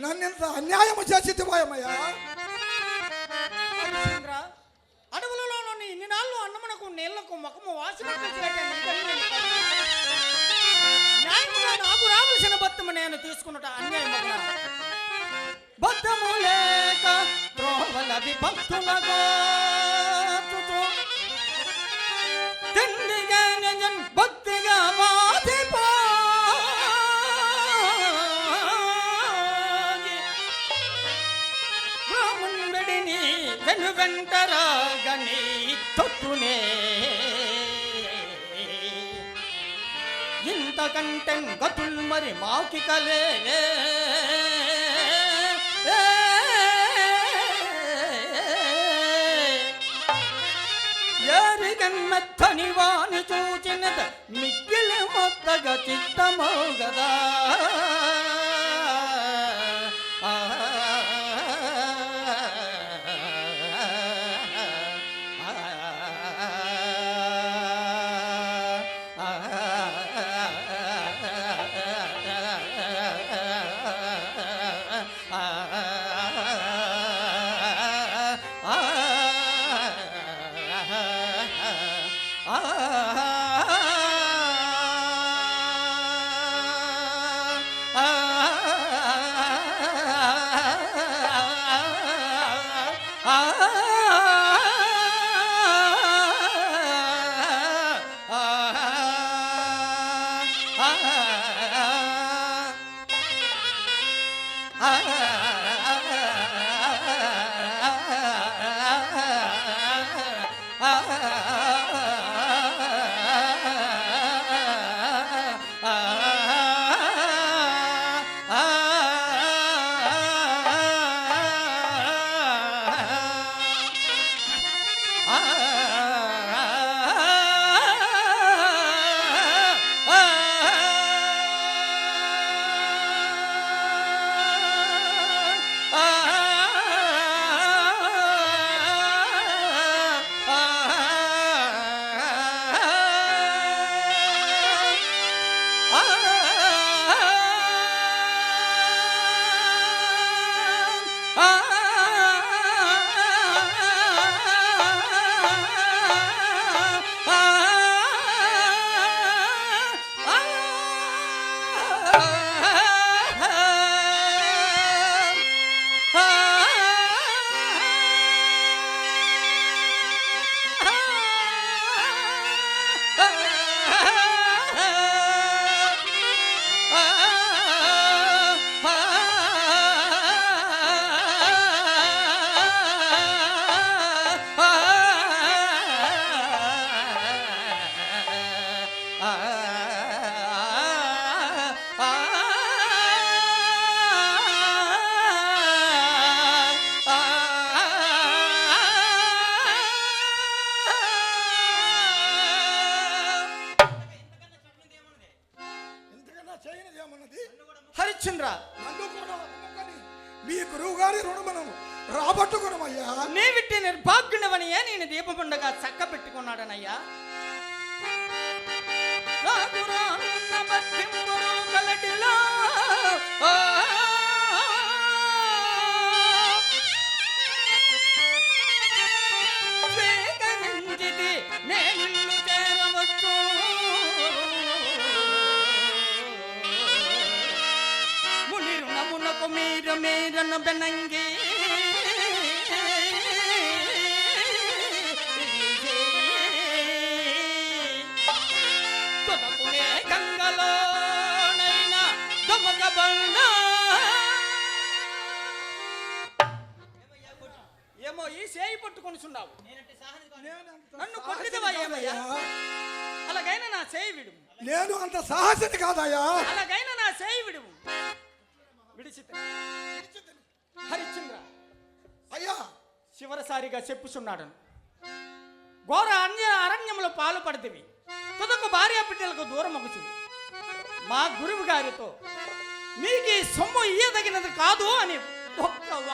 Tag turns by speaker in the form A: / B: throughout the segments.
A: నన్నింత అన్యాయము చేసిపోయామయ్యా.
B: అడవులలోని ఇన్ని నాళ్ళు అన్నమునకు నీళ్లకు ముఖము వాసన నాకు రావలసిన బత్తము నేను తీసుకున్నట అన్యాయం బత్తము లేక ద్రోవల విభక్తులగా తిండిగా నిజం భక్తిగా వాదిపో రాముండడిని వెను వెంటరాగని తొట్టునే ఇంతకంటే గతుల్ మరి మాకి కలే ఎరిగన్నని వాని చూచినద మిక్కిలి మొత్తగా చిత్తమో గదా హరిశ్చంద్ర,
A: మీ గురువు గారి రుణమును రాబట్టుకున్నామయ్యా.
B: నీ విట్టి నిర్భాగ్యుడవనియే నేను దీపముండగా చక్క పెట్టుకున్నాడనయ్యా. నేను చేరవచ్చు మునిరుణమునకు మీరు మీరను బెనంగి తొలకునే గంగలోనైనా దొమక బండ ఏమో ఈ చేయి పట్టుకొని చున్నావు. నన్ను కొట్టిదవయ్యా. అలాగైనా నా చేయి విడుము.
A: నేను అంత సాహసిని కాదయ్యా.
B: అలాగైనా నా చేయి విడుము. విడిచితే హరిశ్చంద్ర
A: అయ్యా
B: చివరిసారిగా చెప్పుచున్నాడను. ఘోర అరణ్యంలో పాలు పడితివి, తుదకు భార్య బిడ్డలకు దూరమగుచువి. మా గురువు గారితో మీకు ఈ సొమ్ము ఇయ్యదగినది కాదు అని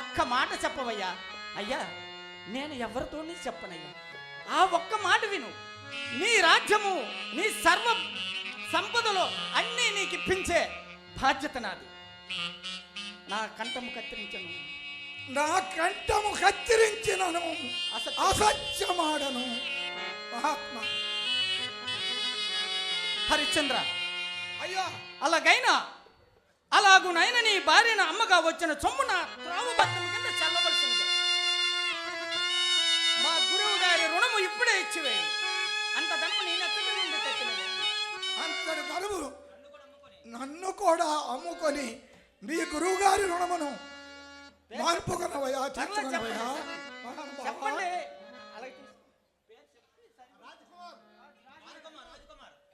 B: ఒక్క మాట చెప్పవయ్యా. అయ్యా నేను ఎవరితోని చెప్పనయ్యా. ఆ ఒక్క మాట విను. నీ రాజ్యము నీ సర్వ సంపదలో అన్నీ నీకు ఇప్పించే బాధ్యత నాది. నా కంఠము కత్తిరించను,
A: నా కంఠము కత్తిరించినను, అసత్యమాడను. మహాత్మ
B: హరిశ్చంద్ర,
A: అయ్యా
B: అలాగునైనా నీ భార్యను అమ్మగా వచ్చిన సొమ్మున త్రావుబద్ధం కింద చల్లవలసినది. మా గురువు గారి రుణము ఇప్పుడే ఇచ్చివేయి. అంత ధనము నేను ఎక్కడి నుండి తెచ్చినది?
A: అంతటి ధనము నన్ను కూడా అమ్ముకొని నీ గురువు గారి రుణమును మార్పుకునవయ్యా, తీర్చుకునవయ్యా.
B: చెప్పండి.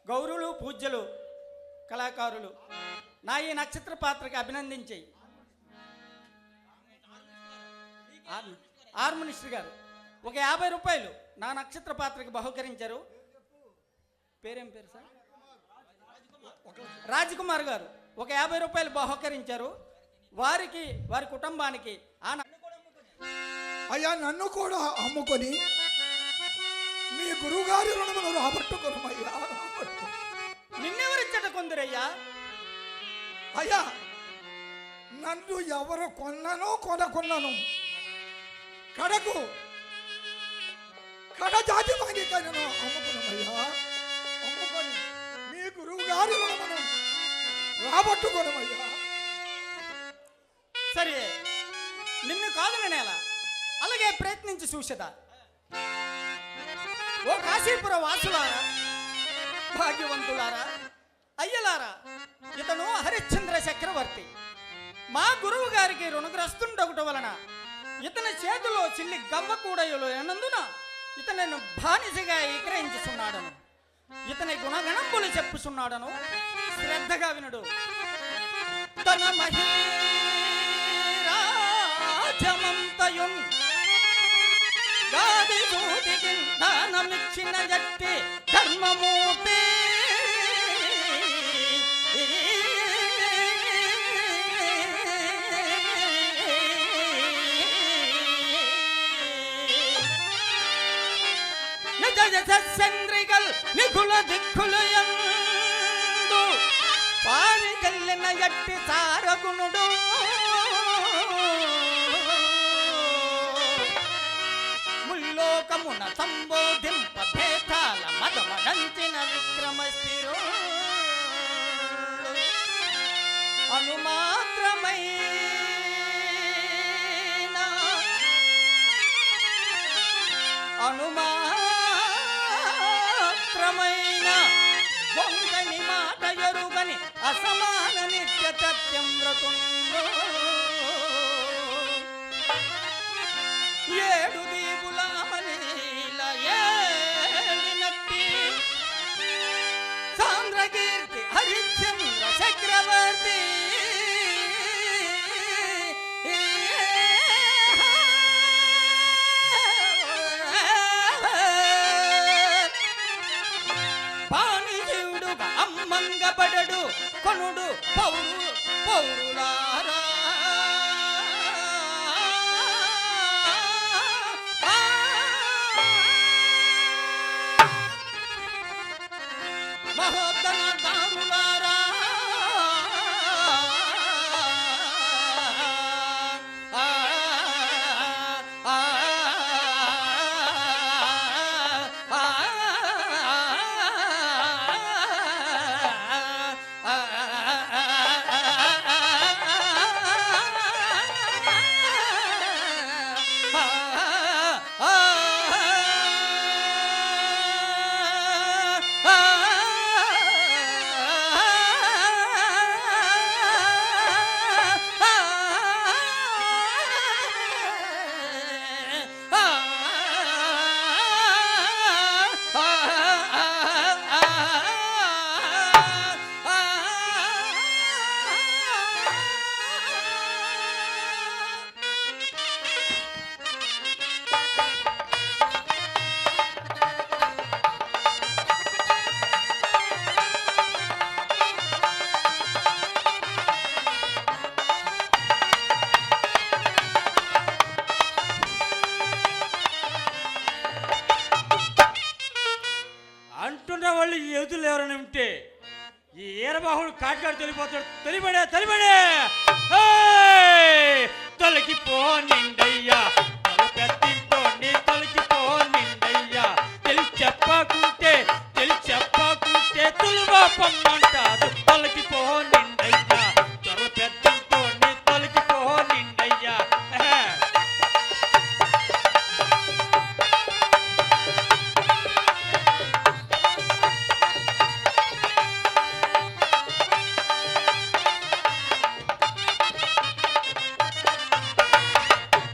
B: గౌరులు, పూజ్యులు, కళాకారులు, నా ఈ నక్షత్ర పాత్రకి అభినందించి ఆర్ మినిస్టర్ గారు ఒక 50 రూపాయలు నా నక్షత్ర పాత్రకి బహుకరించారు. పేరేం పేరు సార్? రాజ్కుమార్ గారు ఒక 50 రూపాయలు బహుకరించారు. వారికి, వారి కుటుంబానికి
A: అయ్యా నన్ను కూడా అమ్ముకొని మీ గురువు గారి రుణమును రాబట్టుకునమయ్యా.
B: నిన్నెవరిచ్చట కొందరయ్యా?
A: అయ్యా నన్ను ఎవరు కొన్నానో కొనకున్నాను, కడ జాతి మాగికను అమ్ముకున్నామయ్యా. అమ్ముకొని మీ గురువు గారి రుణమును రాబట్టుకోనమయ్యా.
B: సరే, నిన్ను కాదు నేనేలా అలాగే ప్రయత్నించి చూసేదా. ఓ కాశీపుర వాసులారా, భాగ్యవంతులారా, అయ్యలారా, ఇతను హరిశ్చంద్ర చక్రవర్తి. మా గురువు గారికి రుణగ్రస్తుండొకటి వలన ఇతని చేతిలో చిల్లి గవ్వ కూడయులు ఎన్నందున ఇతను బానిసగా విక్రయించుచున్నాడను. ఇతని గుణగణంబులు చెప్పుచున్నాడను, శ్రద్ధగా వినుడు. తన మహీరాజమంతయున్ గాది సూటికి దానమిచ్చిన జట్టి ధర్మమూర్తి చంద్రికల్ నిఖుల దిక్కులు యందు పారిజల్లిన ఎట్టి సారగుణుడు ముల్లోకమున సంబోధింప భేదాల మదమడంచిన విక్రమశిరో అనుమాత్రమైన వంగని మాట ఎరుగని అసమాన నిత్య సత్యం వ్రతుందో ఏడు దీపుల అమలీల ఏలినట్టి సాంద్రకీర్తి హరిశ్చంద్ర చక్రవర్తి పాణిజీవుడుగా అమ్మంగబడడు కొనుడు పౌరులారా. మహోత్తమ దారులారా,
C: అంటున్న వాళ్ళు ఎదులు ఎవరైనా ఉంటే ఈ ఈరబాహుడు కాటికాడు తెలిపోతాడు. తెలిపడే తొలగిపో నిండయ్యా పెద్దింటోని తొలగిపో నిండయ్యా తెలిసి చెప్పకుంటే తులువా పొమ్మంటారు తొలగిపో నిండయ్యా త్వర పెద్దింటోని తొలగిపో నిండయ్యా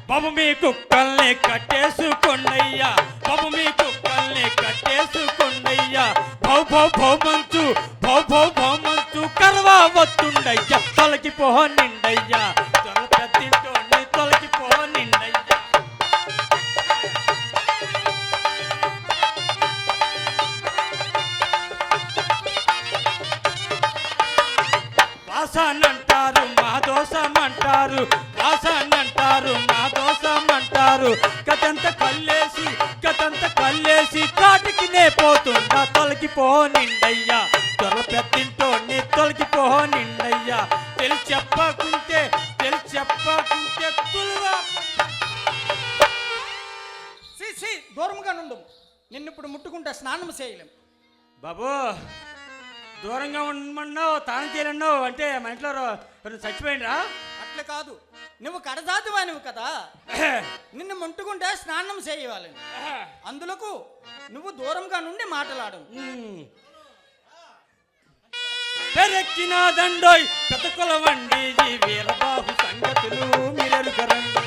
C: బాబు మీ కుక్కల్ని కట్టేసుకోండయ్యా బాబు మీ కుక్కల్ని కట్టేసుకోండయ్యా భౌమంచు భౌమంచు కరవా వస్తుండయ్యా తొలగిపో నిండయ్యా త్వర పెద్దింటోని తొలగిపో నిండయ్యా వాసనంటారు మా దోషమంటారు వాసనంటారు మా దోషమంటారు కతంత కల్లేసి కాటికి నే పోతుండా తొలగిపో నిండయ్యా త్వర పెద్దింటోని తొలగిపో నిండయ్యా తెలిసి చెప్పకుంటే తులువా
B: దూరంగా నుండు. నిన్నిప్పుడు ముట్టుకుంటే స్నానం చేయలేం.
C: బాబు దూరంగా ఉండమన్నావు తాను తీరన్నావు అంటే మా ఇంట్లో చచ్చిపోయినరా?
B: అట్లా కాదు, నువ్వు కడజాతివానివి కదా, నిన్ను ముట్టుకుంటే స్నానం చేయవాలి. అందులకు నువ్వు దూరంగా నుండి మాట్లాడు.
C: పెరెక్కిన దండోయ్ పెతకుల వండి ఈ వీరబాబు సంగతులు మీరెరుగరండి.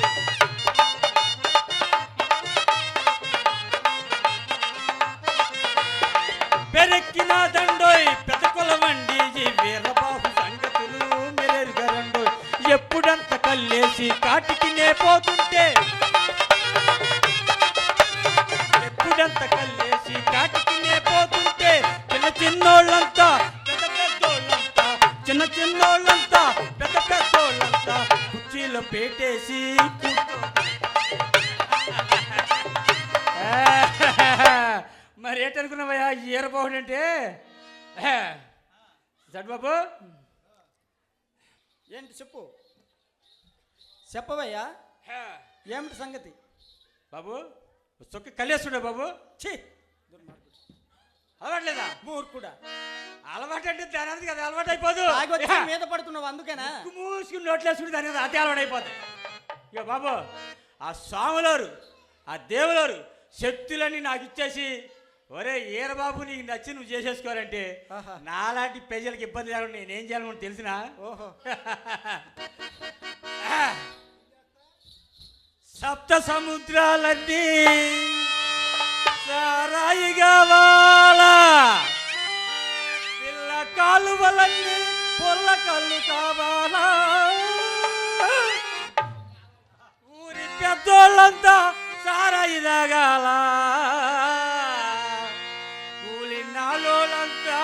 C: పెరెక్కిన దండోయ్ పెతకుల వండి ఈ వీరబాబు సంగతులు మీరెరుగరండోయ్. ఎప్పుడంత కల్లేసి కాటికి నే పోతుంటే ఎప్పుడంత కల్లేసి కాటికి నే పోతుంటే చిన్నోళ్ళంతా చిన్నోళ్ళంతా పెద్దోళ్ళంతా కుర్చీలో పెట్టేసి మరి ఏంటనుకున్నావయ్యా ఈరబాబు అంటే? బాబు
B: ఏంటి చెప్పు, చెప్పవయ్యా ఏమిటి సంగతి?
C: బాబు చొక్క కలేస్తుండే బాబు.
B: ఛీ
C: అలవాట్లేదా?
B: మూర్ఖుడా,
C: అలవాటు అంటే దాని కదా అలవాటు అయిపోదు.
B: మీద పడుతున్నావు అందుకేనా?
C: మూసుకుని నోట్లేసుకుని దాని మీద అతి అలవాటు అయిపోతుంది. ఇక బాబు ఆ స్వాములారు ఆ దేవులారు శక్తులన్నీ నాకు ఇచ్చేసి ఒరే ఈరబాబు నీకు నచ్చి నువ్వు చేసేసుకోవాలంటే నాలాంటి ప్రజలకు ఇబ్బంది లేకుండా నేనేం చేయాలని తెలిసినా?
B: ఓహో
C: సప్త సముద్రాలన్నీ సారాయి కావాలా, పిల్ల కాలువలన్నీ పొల్ల కళ్ళు కావాలా, ఊరి పెద్దోళ్ళంతా సారాయి తాగాల, కూలి నాలోళ్ళంతా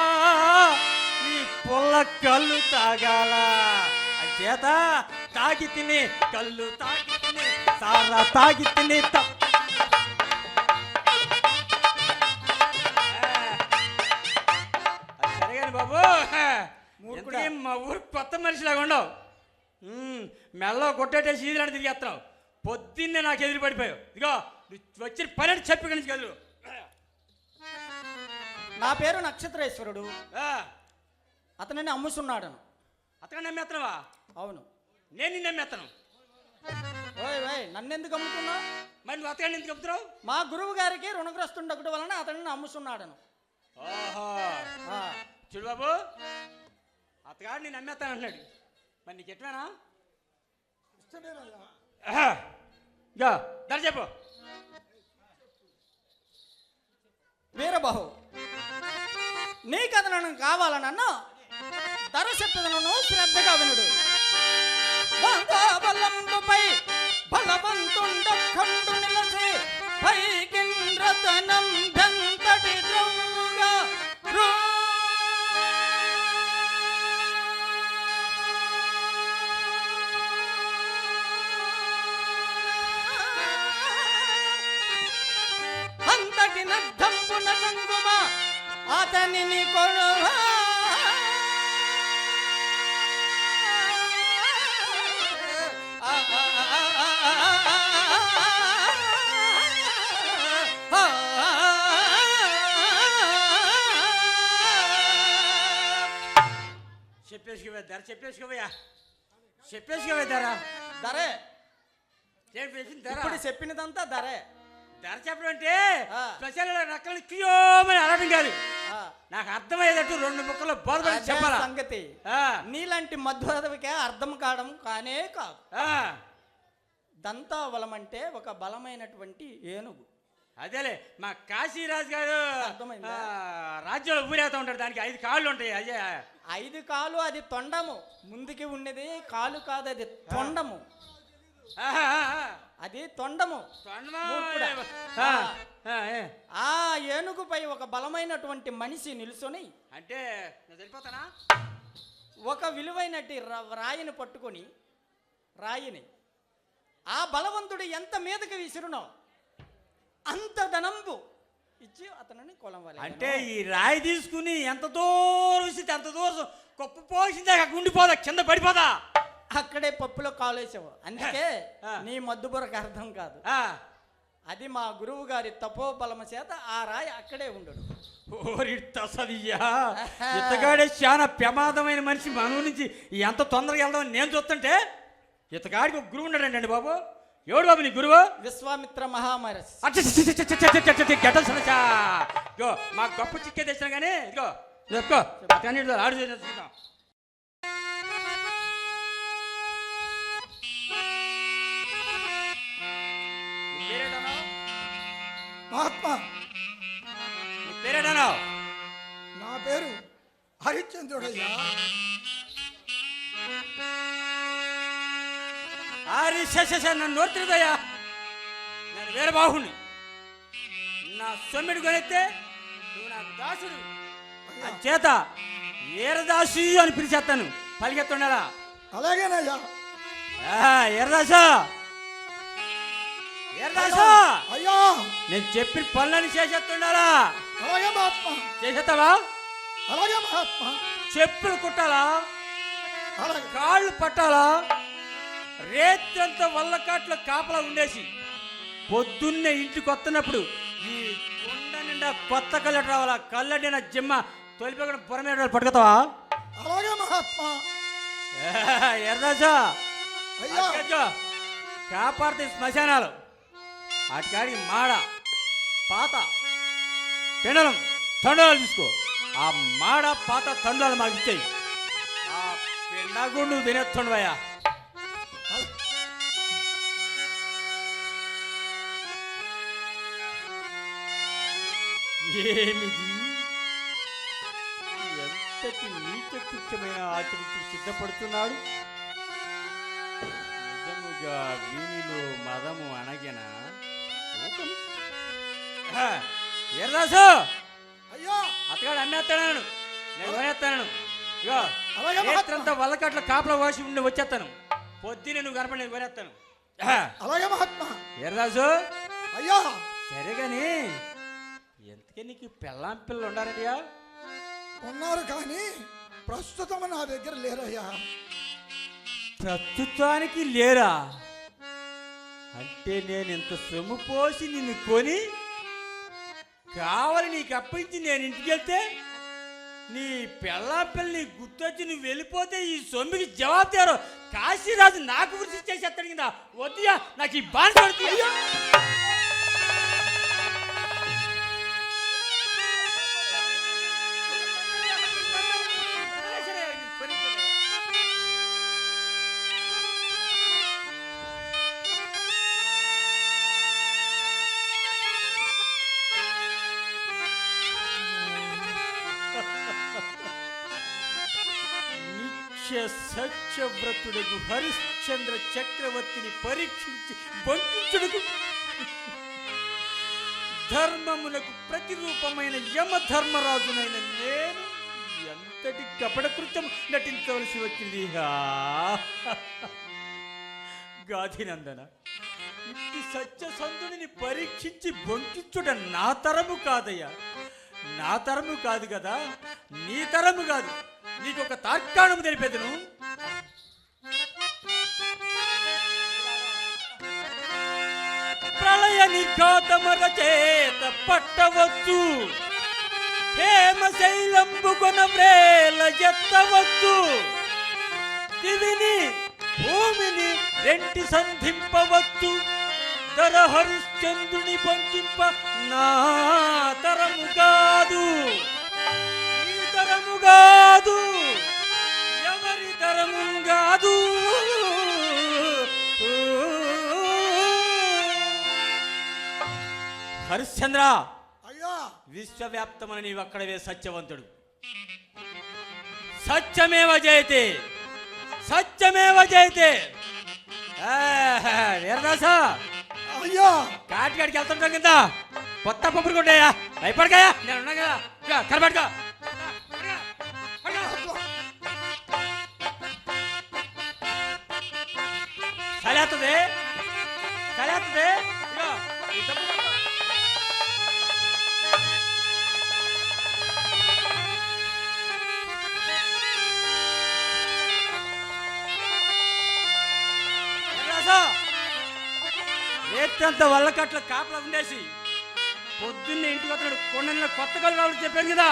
C: నీ పొల్ల కళ్ళు తాగాల. చేత తాగి తిని కళ్ళు తాగి తిని సారా తాగి తిని సరేగాని బాబు మా ఊరు కొత్త మనిషిలాగా ఉండవు. మెల్ల కొట్టేటేసి ఈదులాంటి తిరిగేస్తున్నావు. పొద్దున్నే నాకు ఎదురు పడిపోయావు. ఇదిగో వచ్చిన పని చెప్పి నుంచి కదులు.
B: నా పేరు నక్షత్రేశ్వరుడు, అతనిని అమ్ముతున్నాడు.
C: అతను నమ్మేస్తున్నావా?
B: అవును,
C: నేను నిన్ను నమ్మేస్తాను.
B: నన్నెందుకు అమ్ముతున్నావు?
C: మరి నువ్వు అతగాన్ని ఎందుకు అమ్ముతున్నావు?
B: మా గురువు గారికి రుణగ్రస్తుండకటి వలన అతనిని అమ్ముతున్నాడను.
C: ఓహో చూడు బాబు, అతగాడు నేను నమ్మేస్తాను అంటున్నాడు. మరి నీకు ఎట్లనా? ధర చెప్పు.
B: వీరబాహు, నీ కథలను కావాలనన్నా ధర చెప్పదను శ్రద్ధగా వినుడు. బలంపై బలవంతుండఖండు నిలసి పైకింద్రతనం దంతటి ద్రవ్వుగా అంతటి నగ్ధంపున సంగుమ అతనిని కొనువా
C: చెప్పేసుకోవయ్యా ధర
B: ధరే
C: చెప్పేసిన ధర
B: ఇప్పుడు చెప్పినదంతా ధరే.
C: ధర చెప్పడం అంటే
B: ఆ.
C: స్పెషల్ నక్కలు కియోమని అడగడం కాదు,
B: ఆ,
C: నాకు అర్థమయ్యేటట్టు 2 ముక్కలు బోధపడి
B: అదే
C: చెప్పాలా.
B: సంగతి.
C: ఆ,
B: నీలాంటి మధ్వదవికే అర్థం కావడం కానే కాదు.
C: ఆ,
B: దంతావలం అంటే ఒక బలమైనటువంటి ఏనుగు.
C: అదేలే మా కాశీరాజు గారు
B: అర్థమైందా?
C: రాజ్యంలో ఊరేగుతూ ఉంటాడు, దానికి 5 కాళ్ళు ఉంటాయి. అదే
B: 5 కాలు అది తొండము, ముందుకి ఉన్నది కాలు కాదు, అది తొండము. అది తొండము. మూర్ఖుడా. ఆ ఏనుగుపై ఒక బలమైనటువంటి మనిషి నిలుసొని
C: అంటే నేను వెళ్ళిపోతానా?
B: ఒక విలువైనటి రాయిని పట్టుకొని రాయిని ఆ బలవంతుడు ఎంత మీదకి విసురునో అంత ధనంబు ఇచ్చి అతనిని కొలవాలి.
C: అంటే ఈ రాయి తీసుకుని ఎంత దూరం ఇస్తే అంత దూరం కుప్ప పోసిందా, అక్కడ ఉండిపోదా, కింద పడిపోదా.
B: అక్కడే పప్పులో కాలేసావు, అందుకే నీ మద్దుబురకు అర్థం కాదు. అది మా గురువు గారి తపోబలమ చేత ఆ రాయి అక్కడే ఉండడు.
C: ఇతగాడే చాలా ప్రమాదమైన మనిషి, మన నుంచి ఎంత తొందరగా వెళ్దామని నేను చూస్తుంటే ఇతగాడికి ఒక గురువు ఉన్నాడండి బాబు. ఎవడు బాబు నీ గురువు?
B: విశ్వామిత్ర మహామహర్షి.
C: ఇగో మా గొప్ప చిక్కే తెచ్చిన కానీ ఇదిగో ఆడు చేద్దాం.
A: మహాత్మా,
C: నీ పేరేటన్నావు?
A: నా పేరు హరిశ్చంద్రుడయ్యా.
C: నన్ను నోర్తిదయ్యా, నేను వేరే బాహుని. నా సొమ్మిడి కొనెత్తే నువ్వు నా దాసుడు చేత ఏరదాసు అని పిలిచేస్తాను, పలికెత్తుండాలా?
A: అలాగేనయ్యా.
C: ఎర్రదాసు ఎర్రదాసు
A: అయ్యా,
C: నేను చెప్పిన పనులని చేసేస్తుండాలా?
A: అలాగే మహాత్మా.
C: చేసేస్తావా?
A: అలాగే మహాత్మా.
C: చెప్పులు కుట్టాలా?
A: అలాగే.
C: కాళ్ళు పట్టాలా? రేత్రంతా వల్లకాట్లో కాపలా ఉండేసి పొద్దున్నే ఇంటికి వస్తున్నప్పుడు ఈ కొండ నిండా కొత్త కళ్ళటి రావాలా, కళ్ళటి నా జిమ్మ తొలిపక్కడ పొరమేడ పట్టుకుతావా?
A: అలాగే మహాత్మా.
C: ఎర్రదాసా
A: అయ్యా,
C: కాపాడితే శ్మశానాలు అటుకాడికి మాడ పాత పెండలం తండాలు తీసుకో, ఆ మాడ పాత తండాలు మాకు ఇచ్చాయి, ఆ పెండగుండు తినేస్తుండవయ్యా. ఏమిది ఎంతటి నీచ కృత్యమైన ఆచరించి సిద్ధపడుతున్నాడు? నిజముగా వీనిలో మదము అనగిన ఎర్రాసు
A: అయ్యా,
C: అతగాడు అమ్మేస్తాను, నేను కొనేస్తాను. ఇగో
A: అలాగే మహాత్మా.
C: రేత్రంతా వల్లకట్ల కాపలా వాసి ఉండి వచ్చేస్తాను, పొద్దునే నువ్వు కనపడి నేను కొనేస్తాను.
A: అలాగే మహాత్మా.
C: ఎర్రాసు
A: అయ్యా,
C: సరేగాని ఎంతకే నీకు పెళ్ళాం పిల్లలు ఉండారయ్యా?
A: ఉన్నారు కానీ ప్రస్తుతం నా దగ్గర లేరయ్యా.
C: ప్రస్తుతానికి లేరా? అంటే నేను ఇంత సొమ్ము పోసి నిన్ను కొని కావాలి నీకు అప్పించి నేను ఇంటికి వెళ్తే నీ పిల్లని గుర్తొచ్చి నువ్వు వెళ్ళిపోతే ఈ సొమ్మికి జవాబుదారు కాశీరాజు నాకు వృత్తి చేసేస్తాడు కింద. వద్దుయా, నాకు ఈ బాండ్ పడుతుంది. సత్యవ్రతుడు హరిశ్చంద్ర చక్రవర్తిని పరీక్షించి బంధించుడుకు ధర్మములకు ప్రతిరూపమైన యమధర్మరాజునైన నేను ఎంతటి కపట కృత్యం నటించవలసి వచ్చింది. గాధినందన, ఇట్టి సత్యసంధుడిని పరీక్షించి బంధించుట నా తరము కాదయ్యా, నా తరము కాదు కదా, నీ తరము కాదు. నీకు ఒక తార్కాణము తెలిపేదను. ప్రళయ నిర్ఘాతమర చేత పట్టవచ్చు, హేమశైలంబు కొన వ్రేల ఎత్తవచ్చు, దివిని భూమిని రెంటి సంధింపవచ్చు, ధర హరిశ్చంద్రుని పంచింప నా తరము కాదు, ఈ తరము కాదు, ఎవరి తరము కాదు. హరిశ్చంద్ర,
A: అయ్యా
C: విశ్వవ్యాప్తమని నీవక్కడవే సత్యవంతుడు. సత్యమేవ జయతే, సత్యమేవ జయతే. వీరదాస,
A: అయ్యా
C: కాటికాడికి వెళ్తుంటాం కింద కొత్త పప్పులు కొట్టాయా, భయపడకాయా, నేను ఉన్నా కదా, కనబడకా. చలేస్తుంది చలేస్తుంది. రేత్రంత వల్లకట్ల కాపలా ఉండేసి పొద్దున్నే ఇంటికి వస్తాడు. కొండలో కొత్త కళ్ళు రావాలి చెప్పాను కదా,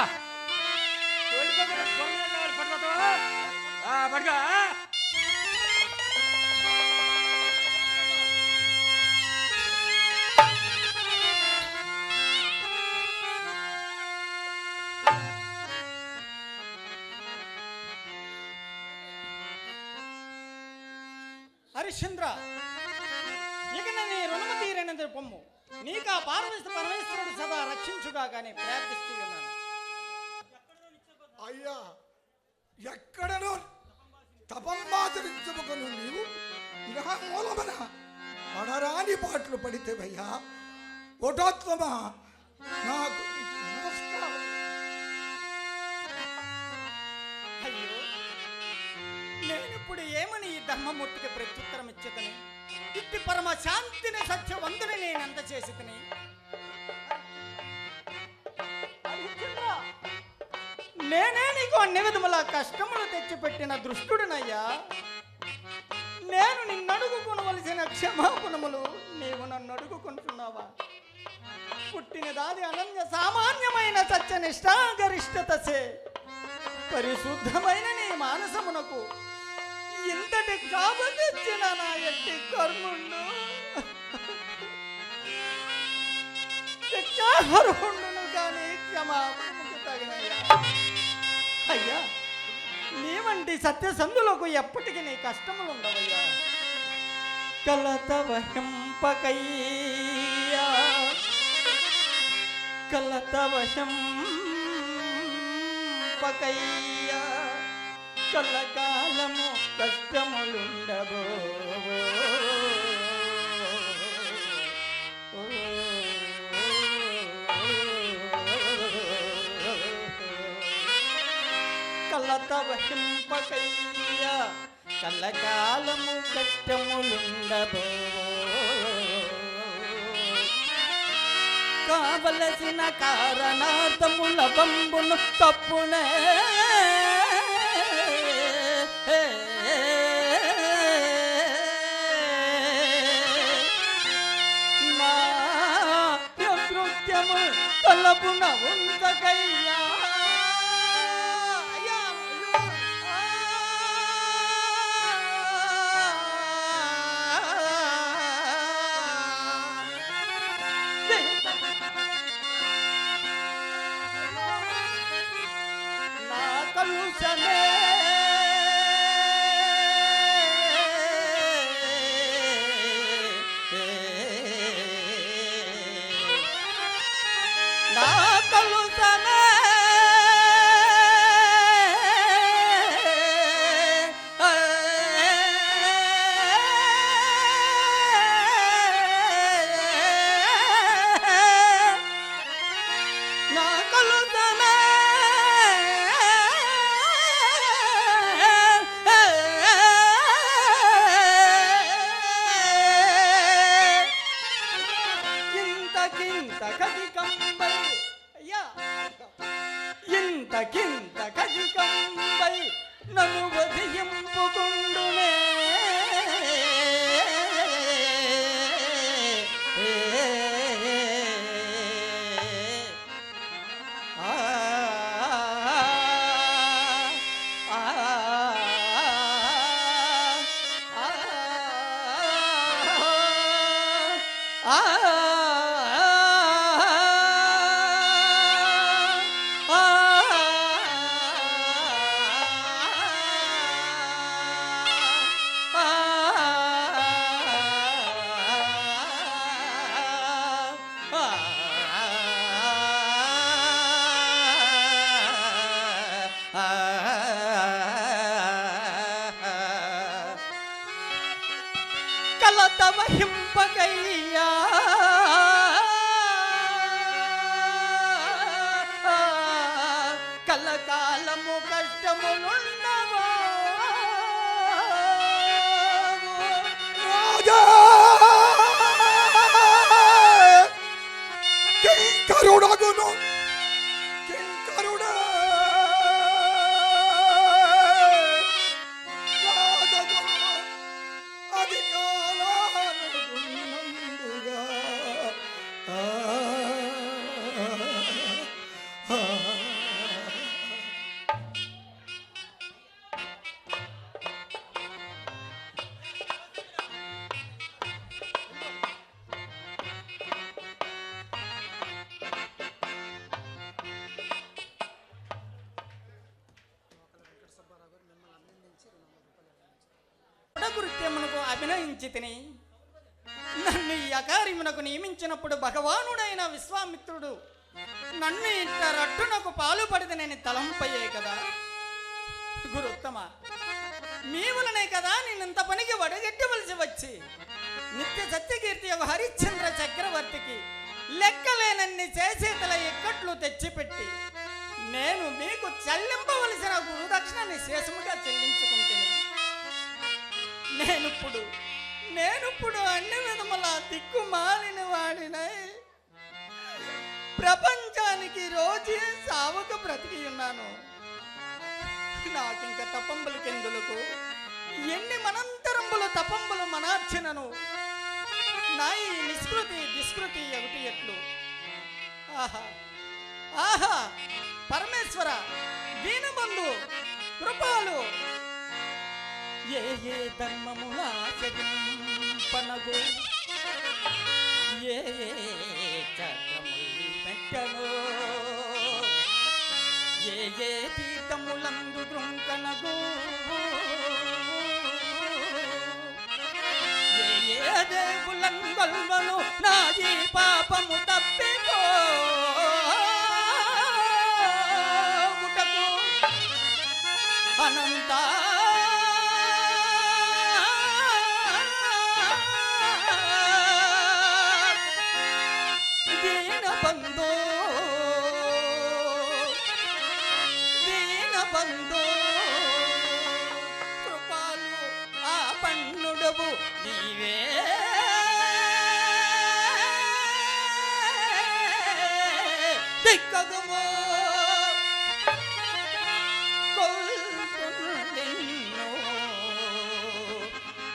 C: పడుగా.
B: హరిశ్చంద్ర, ఇక నీ రుణము తీరనందు పొమ్ము. నీకు ఆ పరమేశ్వరుడు సదా రక్షించుగా కానీ ప్రార్థిస్తూ ఉన్నాను.
A: అయ్యా ఎక్కడనో తపంబాచరించుకును నీవు ఇలా మూలమన పడరాని పాటలు పడితేవయ్యా. ఒటోత్తమ నాకు నమస్కారం.
B: అయ్యో, నేనిప్పుడు ఏమని ఈ ధర్మమూర్తికి ప్రత్యుత్తరం ఇచ్చేదని, ఇట్టి పరమ శాంతిని సత్యవంతుని నేను ఎంత చేసి తిని. నేనే నీకు అన్ని విధముల కష్టములు తెచ్చిపెట్టిన దృష్టుడినయ్యా. నేను నిన్నడుగుకొనవలసిన క్షమాపణములు నీవు నన్ను అడుగుకుంటున్నావా? పుట్టిన దాది అనన్య సామాన్యమైన సత్యనిష్టాగరిష్టతసే పరిశుద్ధమైన నీ మానసమునకు ఇంతటి కాబట్టిన నా ఎట్టి కర్ముండు శిక్షార్హుండును కానీ క్షమాపణకు తగినయ్యా. అయ్యా, నీ వంటి సత్యసంధులకు ఎప్పటికీ నీ కష్టములు ఉండవయ్యా. కలతవశంపకయ్యా, కలతవశంపకయ్యా, కలకాలము కష్టములుండబో. కలతవశంపకయ్యా, కలకాలము కష్టములుండబో. కావలసిన కారణార్థముల బంబును తప్పునే నా కృత్యము తలపున ఉందకయ్యా. ఇంతకింత కజికంబై నన్ను వధింపుకుండునే. ఆ కలత వహింపకయ్యా కలకాలము కష్టములుండవా
A: రాజా కింకరుడగును కింకరుడా రాజగు అధికారానుగుణంబుగా
B: కృత్యమునకు అభినయించి తిని నన్ను ఈ అకార్యమునకు నియమించినప్పుడు భగవానుడైన విశ్వామిత్రుడు నన్ను ఇంత రట్టునకు పాలుపడితే నేను తలంపయ్యే కదా గురుత్తమ మీ వలనే కదా నేనింత పనికి వడగట్టవలసి వచ్చి నిత్య సత్యకీర్తి యొక్క హరిశ్చంద్ర చక్రవర్తికి లెక్కలేనన్ని చేసేతల ఇక్కట్లు తెచ్చిపెట్టి నేను మీకు చెల్లింపవలసిన గురుదక్షిణని శేషముగా చెల్లించుకుంటుని నేనుప్పుడు అన్ని విధముల దిక్కుమాలిన వాడినై ప్రపంచానికి రోజు సావక బ్రతికి ఉన్నాను. నాకింక తపంబులకెందులకు ఎన్ని మనంతరంబుల తపంబులు మనార్చనను నా ఈ నిష్కృతి దుష్కృతి ఒకటి ఎట్లు. ఆహా ఆహా పరమేశ్వర దీనబంధు కృపాలు ఏ ఏ ధర్మములాచరింపనగు ఏ ఏ చక్రములు పెట్టను ఏ ఏ తీర్థములందు దృంకనగు ఏ ఏ దేవులంగల్వను నాది పాపము తప్పిపో అనంత దీనబంధో కృపాలు ఆ పన్నుడవు నీవే దిక్కగుమో కొల్తున్నెన్నో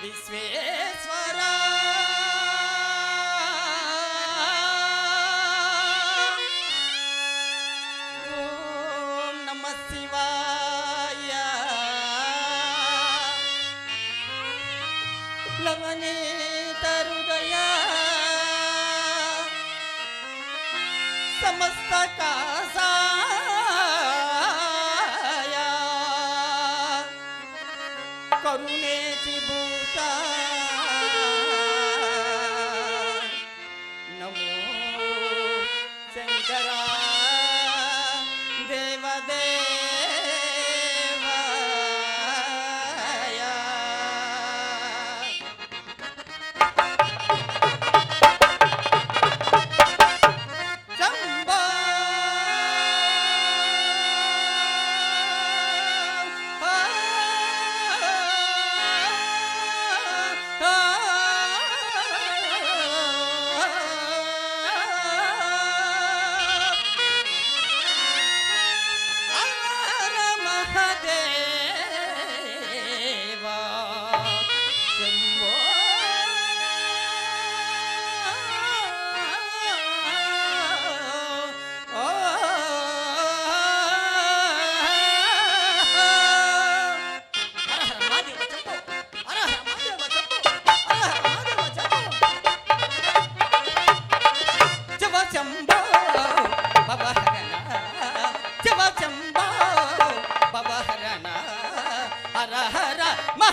B: విశ్వేశ్వరా లవనేతరుదయా సమస్త కాసాయ కరుణేతి భూత నమో శంకరా దేవదే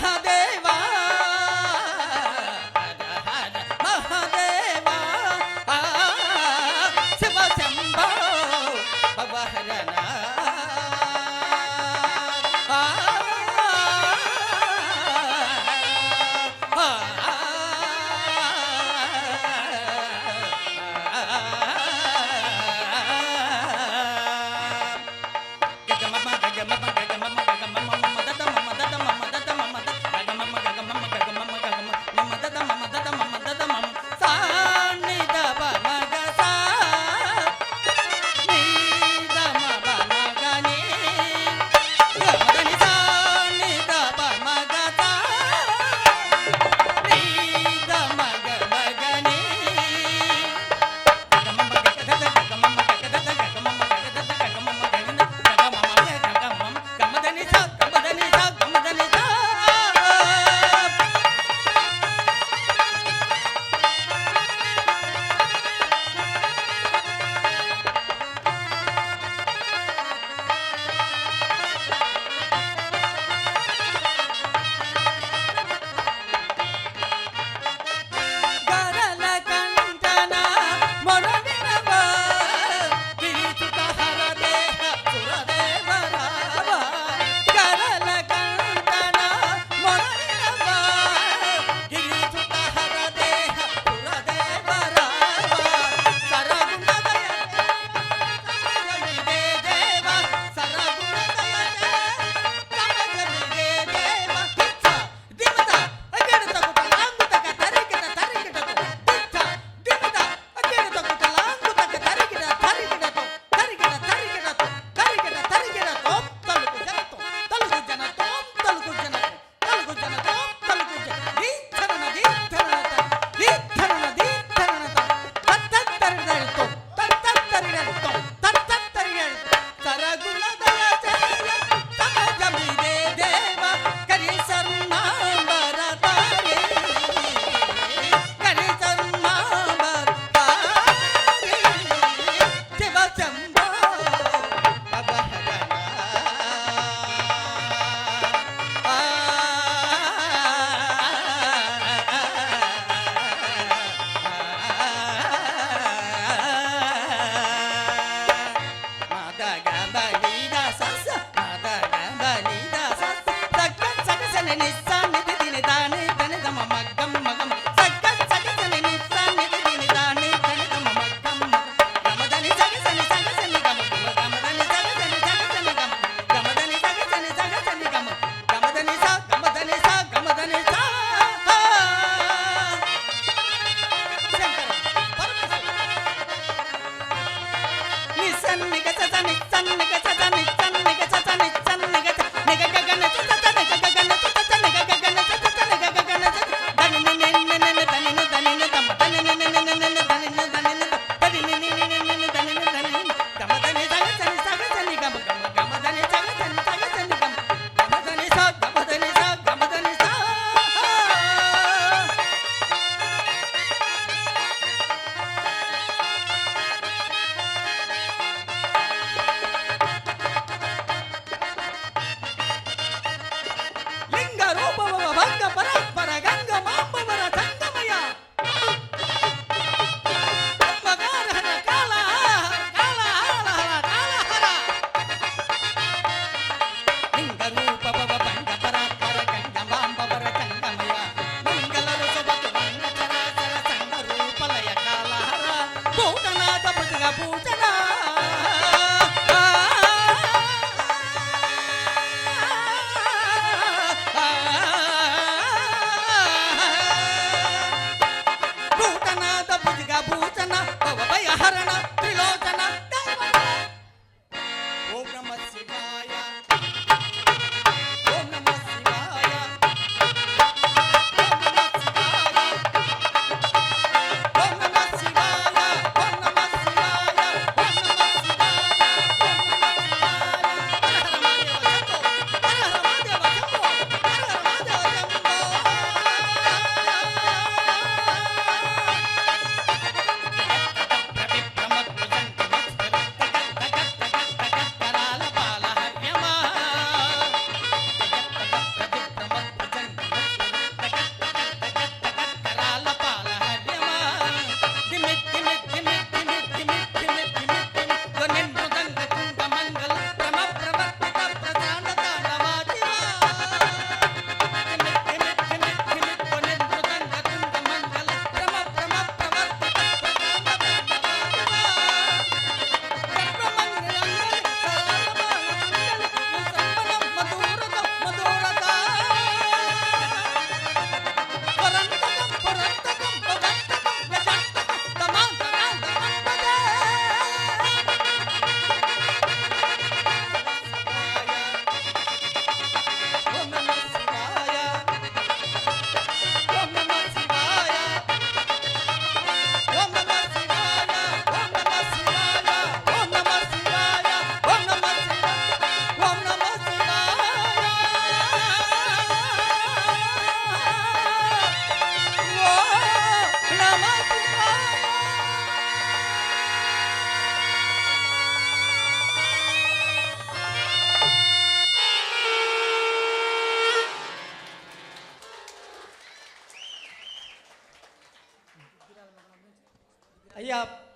B: మహాదేవా హర హర మహాదేవా శివ శంభో భవహరణ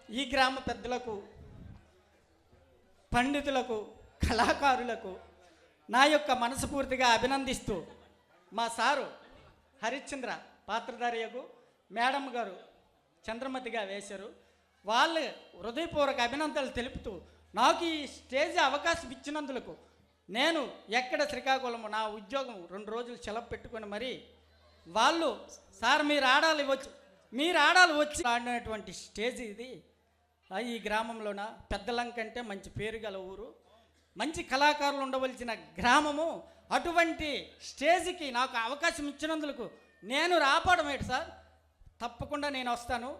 B: ఈ గ్రామ పెద్దలకు, పండితులకు, కళాకారులకు నా యొక్క మనస్ఫూర్తిగా అభినందిస్తూ మా సారు హరిశ్చంద్ర పాత్రధారియకు మేడం గారు చంద్రమతిగా వేశారు. వాళ్ళు హృదయపూర్వక అభినందనలు తెలుపుతూ నాకు ఈ స్టేజ్ అవకాశం ఇచ్చినందుకు నేను ఎక్కడ శ్రీకాకుళం నా ఉద్యోగం 2 రోజులు సెలవు పెట్టుకొని మరి వాళ్ళు సార్ మీరు ఆడాలి వచ్చి ఆడినటువంటి స్టేజ్ ఇది. ఈ గ్రామంలోన పెద్దలంకంటే మంచి పేరు గల ఊరు, మంచి కళాకారులు ఉండవలసిన గ్రామము. అటువంటి స్టేజ్కి నాకు అవకాశం ఇచ్చినందుకు నేను రాపడం ఏంటి సార్, తప్పకుండా నేను వస్తాను.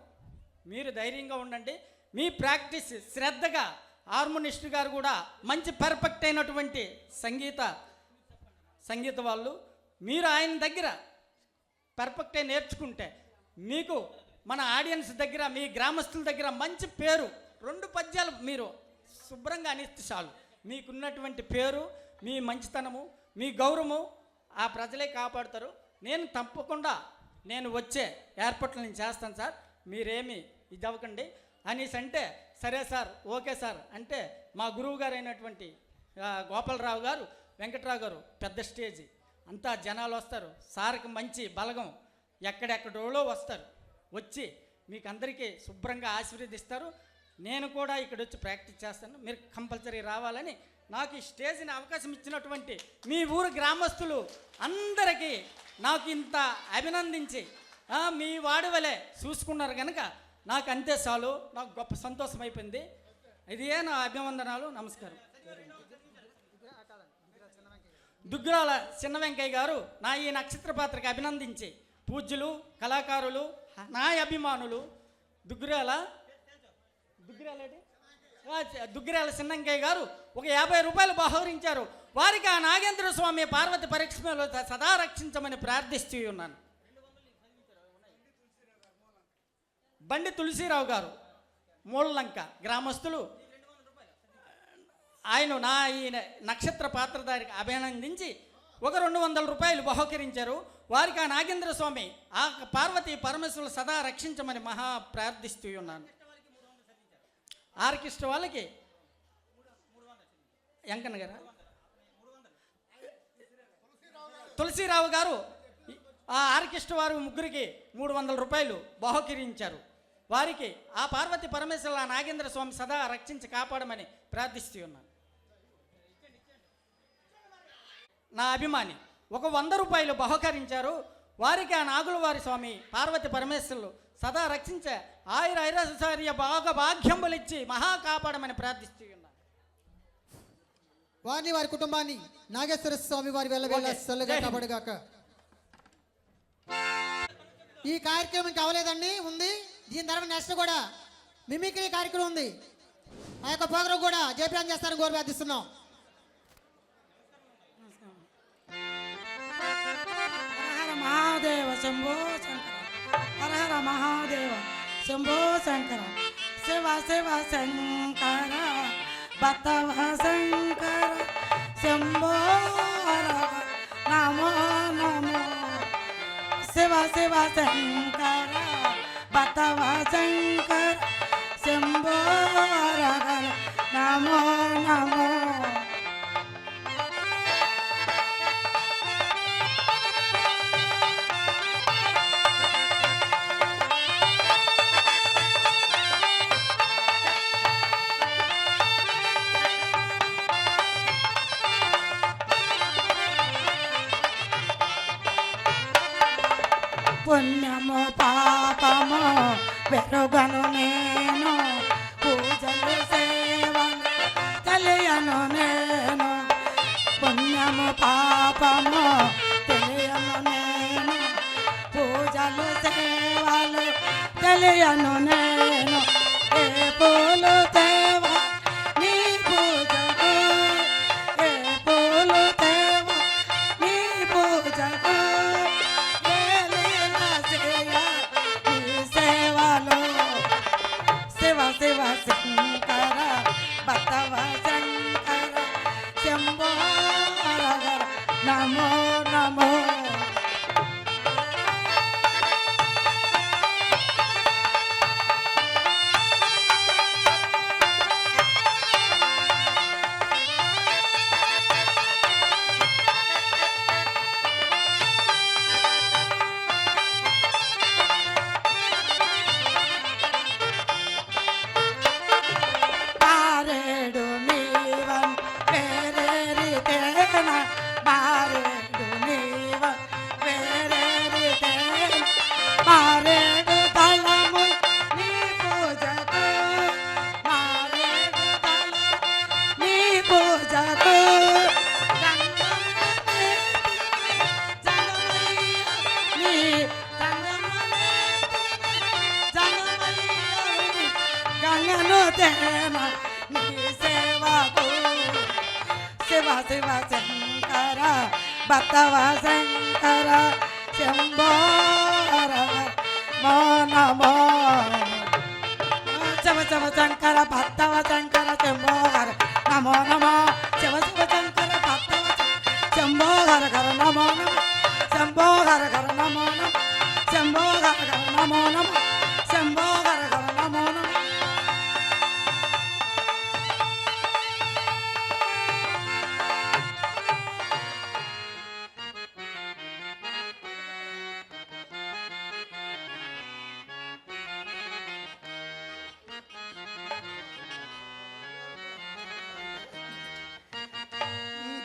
B: మీరు ధైర్యంగా ఉండండి. మీ ప్రాక్టీస్ శ్రద్ధగా, హార్మోనిస్ట్ గారు కూడా మంచి పర్ఫెక్ట్ అయినటువంటి సంగీత వాళ్ళు, మీరు ఆయన దగ్గర పర్ఫెక్ట్ అయి నేర్చుకుంటే మీకు మన ఆడియన్స్ దగ్గర, మీ గ్రామస్తుల దగ్గర మంచి పేరు, 2 పద్యాలు మీరు శుభ్రంగా అనిస్తే చాలు. మీకున్నటువంటి పేరు, మీ మంచితనము, మీ గౌరవము ఆ ప్రజలే కాపాడుతారు. నేను తప్పకుండా వచ్చే ఏర్పాట్లు నేను చేస్తాను సార్, మీరేమి ఇది అవ్వకండి అనేసి అంటే, సరే సార్, ఓకే సార్ అంటే మా గురువు గారు అయినటువంటి గోపాలరావు గారు, వెంకట్రావు గారు పెద్ద స్టేజీ అంతా జనాలు వస్తారు. సార్కి మంచి బలగం ఎక్కడెక్కడోళ్ళో వస్తారు, వచ్చి మీకు అందరికీ శుభ్రంగా ఆశీర్వదిస్తారు. నేను కూడా ఇక్కడ వచ్చి ప్రాక్టీస్ చేస్తాను, మీరు కంపల్సరీ రావాలని నాకు ఈ స్టేజ్ని అవకాశం ఇచ్చినటువంటి మీ ఊరు గ్రామస్తులు అందరికీ నాకు ఇంత అభినందించి మీ వాడి వలె చూసుకున్నారు కనుక నాకు అంతే చాలు, నాకు గొప్ప సంతోషం అయిపోయింది. ఇదే నా అభివందనాలు, నమస్కారం. దుగ్గిరాల చిన్న వెంకయ్య గారు నా ఈ నక్షత్ర పాత్రకి అభినందించి, పూజ్యులు, కళాకారులు, నా అభిమానులు దుగ్గిరాల చిన్నంకయ్య గారు ఒక 50 రూపాయలు బహుకరించారు. వారికి ఆ నాగేంద్ర స్వామి పార్వతి పరీక్షలో సదా రక్షించమని ప్రార్థిస్తూ ఉన్నాను. బండి తులసిరావు గారు మూలలంక గ్రామస్తులు, ఆయన నా ఈ నక్షత్ర పాత్రధారికి అభినందించి ఒక 200 రూపాయలు బహుకరించారు. వారికి ఆ నాగేంద్ర స్వామి ఆ పార్వతీ పరమేశ్వరులు సదా రక్షించమని మహా ప్రార్థిస్తూ ఉన్నాను. ఆర్కెస్ట్రా వాళ్ళకి వెంకన్న గారు, తులసిరావు గారు ఆ ఆర్కెస్ట్రా వారు ముగ్గురికి 300 రూపాయలు బహుకరించారు. వారికి ఆ పార్వతీ పరమేశ్వరులు ఆ నాగేంద్ర స్వామి సదా రక్షించి కాపాడమని ప్రార్థిస్తూ ఉన్నాను. నా అభిమాని ఒక 100 రూపాయలు బహుకరించారు. వారికి ఆ నాగులవారి స్వామి పార్వతి పరమేశ్వరులు సదా రక్షించే ఐరాచార్య భాగ్యంబులిచ్చి మహా కాపాడమని ప్రార్థిస్తూ ఉన్నాను.
D: వారిని, వారి కుటుంబాన్ని నాగేశ్వర స్వామి వారి వెళ్ళ చల్లగా కాపాడుగాక. ఈ కార్యక్రమం కావలేదండి, ఉంది. దీని తర్వాత నెక్స్ట్ కూడా మిమిక్రీ కార్యక్రమం ఉంది. ఆ యొక్క ప్రోగ్రాం కూడా జయప్రదం చేస్తారని కోరి ప్రార్థిస్తున్నాం.
E: మహాదేవ శంభో శంకర, హర హర మహాదేవ శంభో శంకర, శివ శివ శంకర, బతవ శంకర, శంభో హర నమో నమో, శివ శివ శంకర, బతవ శంకర, శంభో హర నమో నమో. పుణ్యము పాపము వెరుగను నేను, పూజలు సేవలు తెలియను నేను. పుణ్యము పాపము తెలియను నేను, పూజలు సేవలు తెలియను నేను. ఏ పూలు తేవ నీ పూజకు, ఏ పూలు తేవ నీ పూజకు, శివ శంకర, బతవ శంకర, శంభో హర హర నమో నమో. శంకర భక్తవ శంకర శంభో హర నమో నమో శివ శివ శంకర భక్తవ శంకర శంభో హర నమో నమో శివ శివ శంకర భక్తవ శంభో హర హర నమో నమో శంభో హర హర నమో నమో శంభో హర హర నమో నమో శంభో హర హర నమో నమో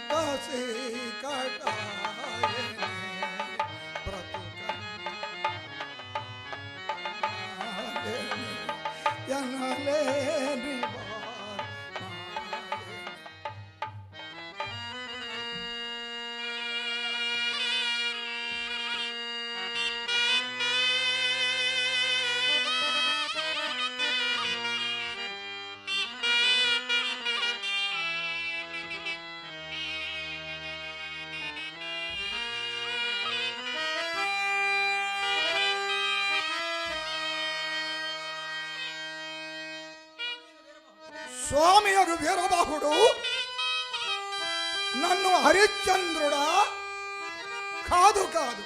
A: దసి కటాయనే బ్రతుకనే ఎనలేని బాధ. స్వామి యొక్క వీరబాహుడు నన్ను హరిశ్చంద్రుడా కాదు కాదు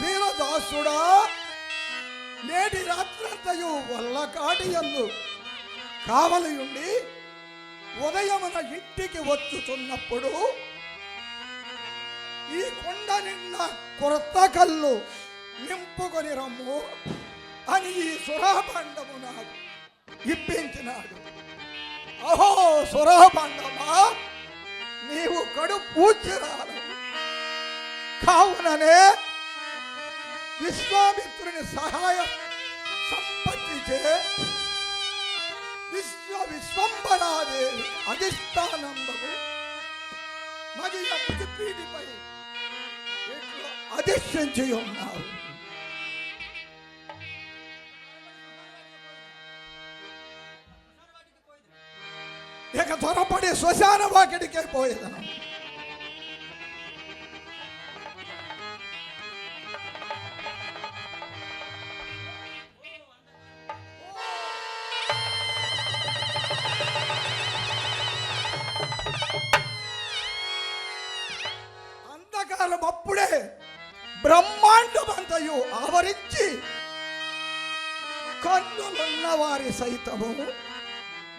A: వీరదాసుడా నేటి రాత్రంతయు వల్ల కాటియందు కావలియుండి ఉదయమున ఇంటికి వచ్చుచున్నప్పుడు ఈ కొండ నిండా కొత్త కళ్ళు నింపుకొని రమ్ము అని ఈ సురాభండము నాకు ఇప్పించినాడు. అహో సురాభండమా, నీవు కడు పూజ్యరాలు కావుననే విశ్వామిత్రుని సహాయ సంపత్తిచే విశ్వంబరాదేవి అధిష్టానంబము మరియు పృథివీపై అధిష్ఠించి ఉన్నారు. ఇక త్వరపడి శ్మశాన వాకిడికే పోయేదను. అంధకారం అప్పుడే బ్రహ్మాండమంతయు ఆవరించి కన్నులున్న వారి సైతము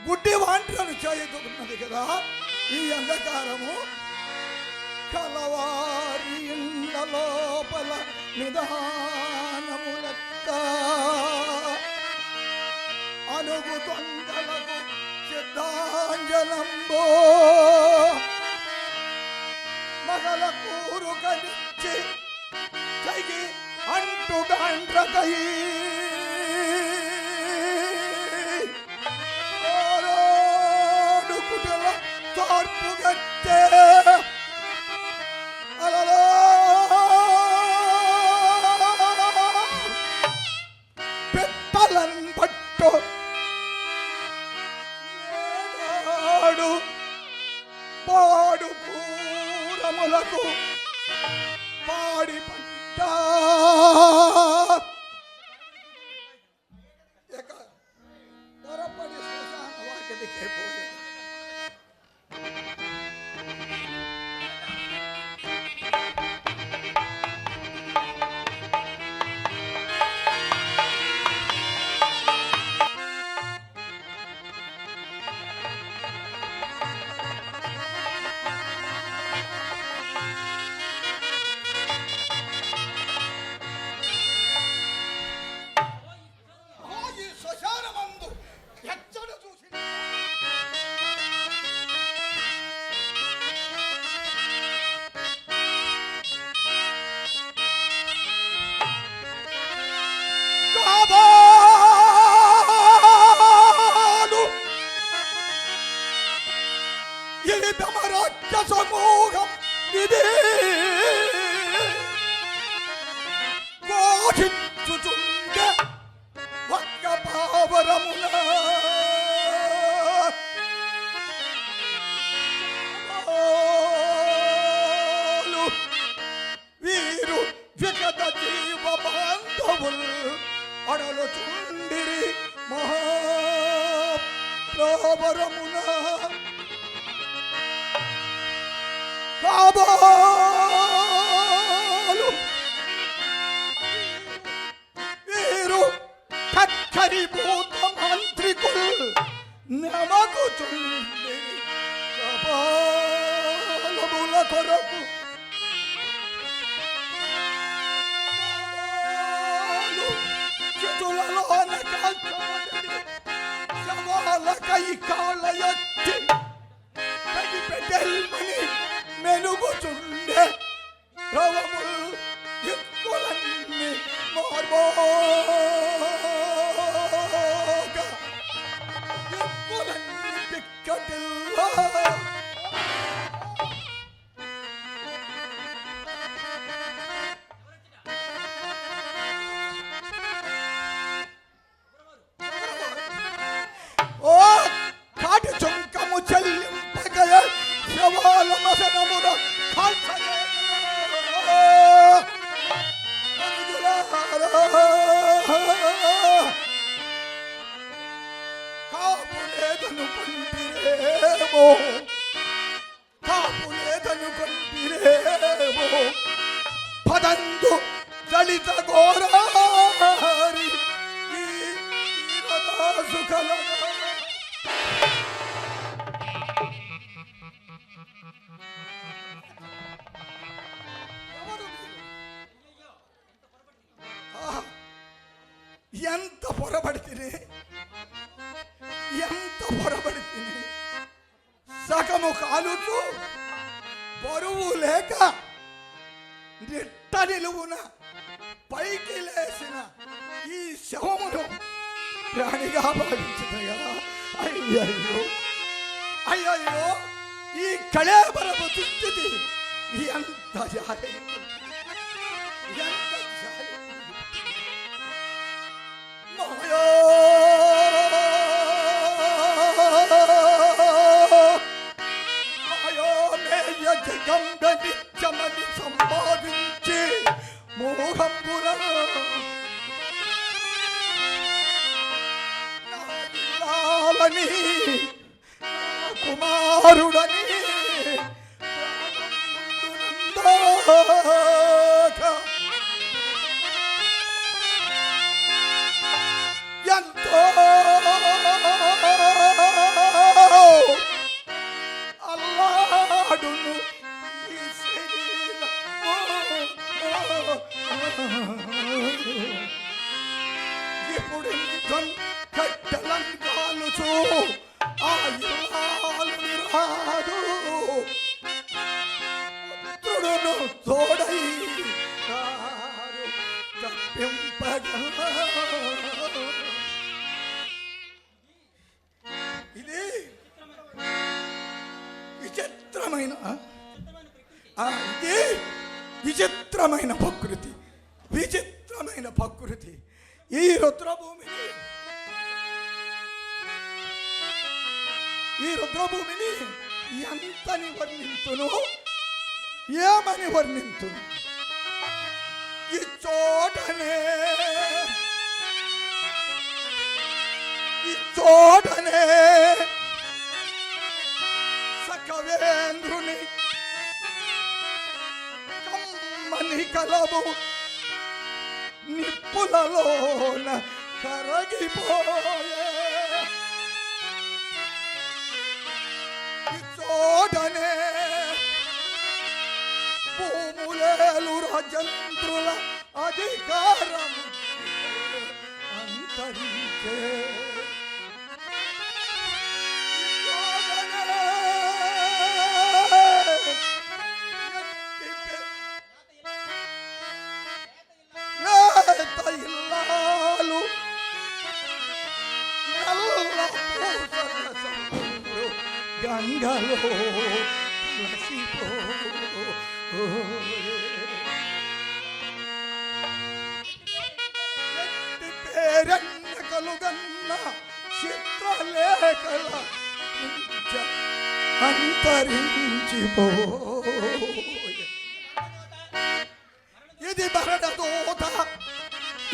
A: గుడ్డి వాంటలను చేయుతున్నది కదా ఈ అంధకారము. కలవారి ఇండ్ల లోపల నిదానములక్క అనుగు దొంగలకు సిద్ధాంజనంబో మగల కూరు కలిచి తగి అంటుగాండ్రకై తోర్పుగట్టే అలలో పెట్టలన్ పట్టు ఏనాడు పాడు కూరములకు పాడి పంట ఇక త్వరపడి శ్మశాన వాకిడికే పోయేది. ఘోరమున కాబోలు వీరు కక్కరి భూత మంత్రికులు నమకుచుండి కపాలముల కొరకు చేతులలోన కాల్చబడి శవాల కై కాళ్ళ ఎత్తి కడి పెట్టెల్మని మెలుగుచుండే రవములు ఎక్కులన్నీ మార్మోగా ఎక్కులన్నీ పిక్కటిల్లా ఓ కాటి చుంకము చెల్లింపగల శవాల మసనమున కాల్చగే కాపులేదనుకుంటిరేమో కాపులేదనుకుంటిరేమో పదందు దళిత ఘోరారి ఈ దాసు కలగా ఎంత పొరబడితే సగము కాలుతూ బరువు లేక నిట్ట నిలువున పైకి లేసిన ఈ శవమును ప్రాణిగా భావించుదయా. అయ్యయ్యో అయ్యయ్యో ఈ కళేబరపు దుస్థితి ఎంత జాలి ఎంత జాలి మాయా మాయోమేయ జగంబ నిత్యమని సంపాదించి మోహంబుర నాని కుమారుడని ఎంతో అల్లాడును ఈ శరీరము. ఇప్పుడు కట్టెలను కాలుచు ఆ ఇల్లాలు రాదు పుత్రుడును తోడై రారు తప్పింపగా. ఇది విచిత్రమైన ఇది విచిత్రమైన ప్రకృతి, విచిత్రమైన ప్రకృతి. ఈ రుద్రభూమిని ఎంతని వర్ణింతును, ఏమని వర్ణింతును. ఈ చోటనే సకవేంద్రుని కమ్మని కలము నిప్పులలోన కరగిపోయే. ఈ చోటనే భూములేలు రాజంత్రుల అధికారము అంతరించే. ఇల్లాలు నల్ల పూసల సంపుడు గంగలో పేరన్న కలుగన్న చిత్రలేఖల అంతరించిపోయే. ఇది మరణదూత,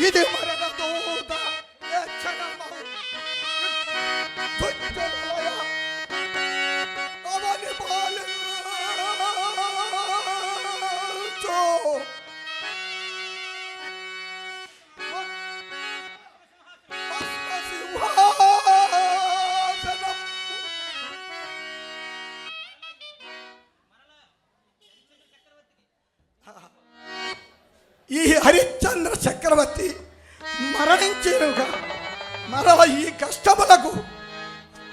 A: ఇది మరణదూత. ఏ క్షణమో దుష్టలయ ఈ హరిశ్చంద్ర చక్రవర్తి మరణించేనుగా మరల ఈ కష్టములకు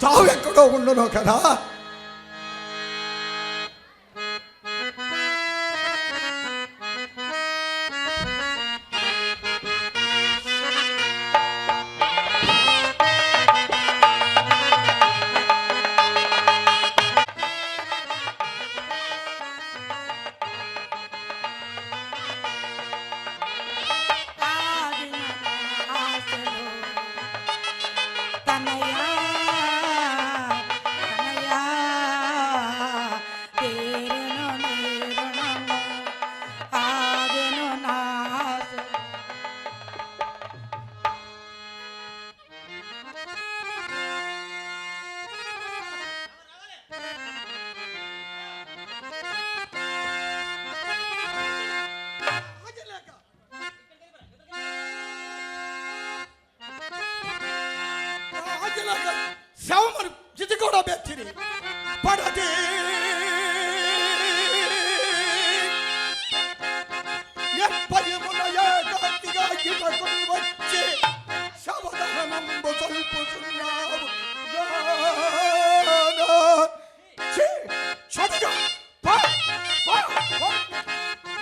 A: చావెక్కడో ఉండును కదా.
E: ఆగిన ఆశలు తనయా తనయా తీరును నీరుణము ఆగిను నా ఆశలు.
A: శవమును చితి కూడా బెచ్చిరి పడది ఎప్పటిమున ఏకాంతిగా ఇతకుని వచ్చి శవదహనంబు సల్పుచున్నావు చదిగా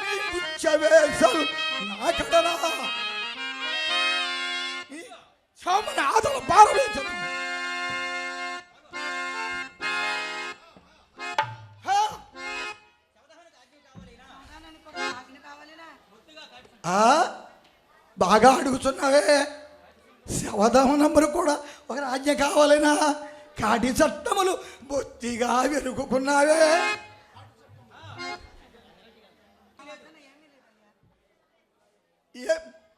A: నీ బుచ్చవేశలు నాకడనా శవముని ఆదలు పారవేచను. బాగా అడుగుతున్నావే. శవదహనములు కూడా ఒక రాజ్య కావాలనా? కాటి చట్టములు బొత్తిగా వెనుకున్నావే.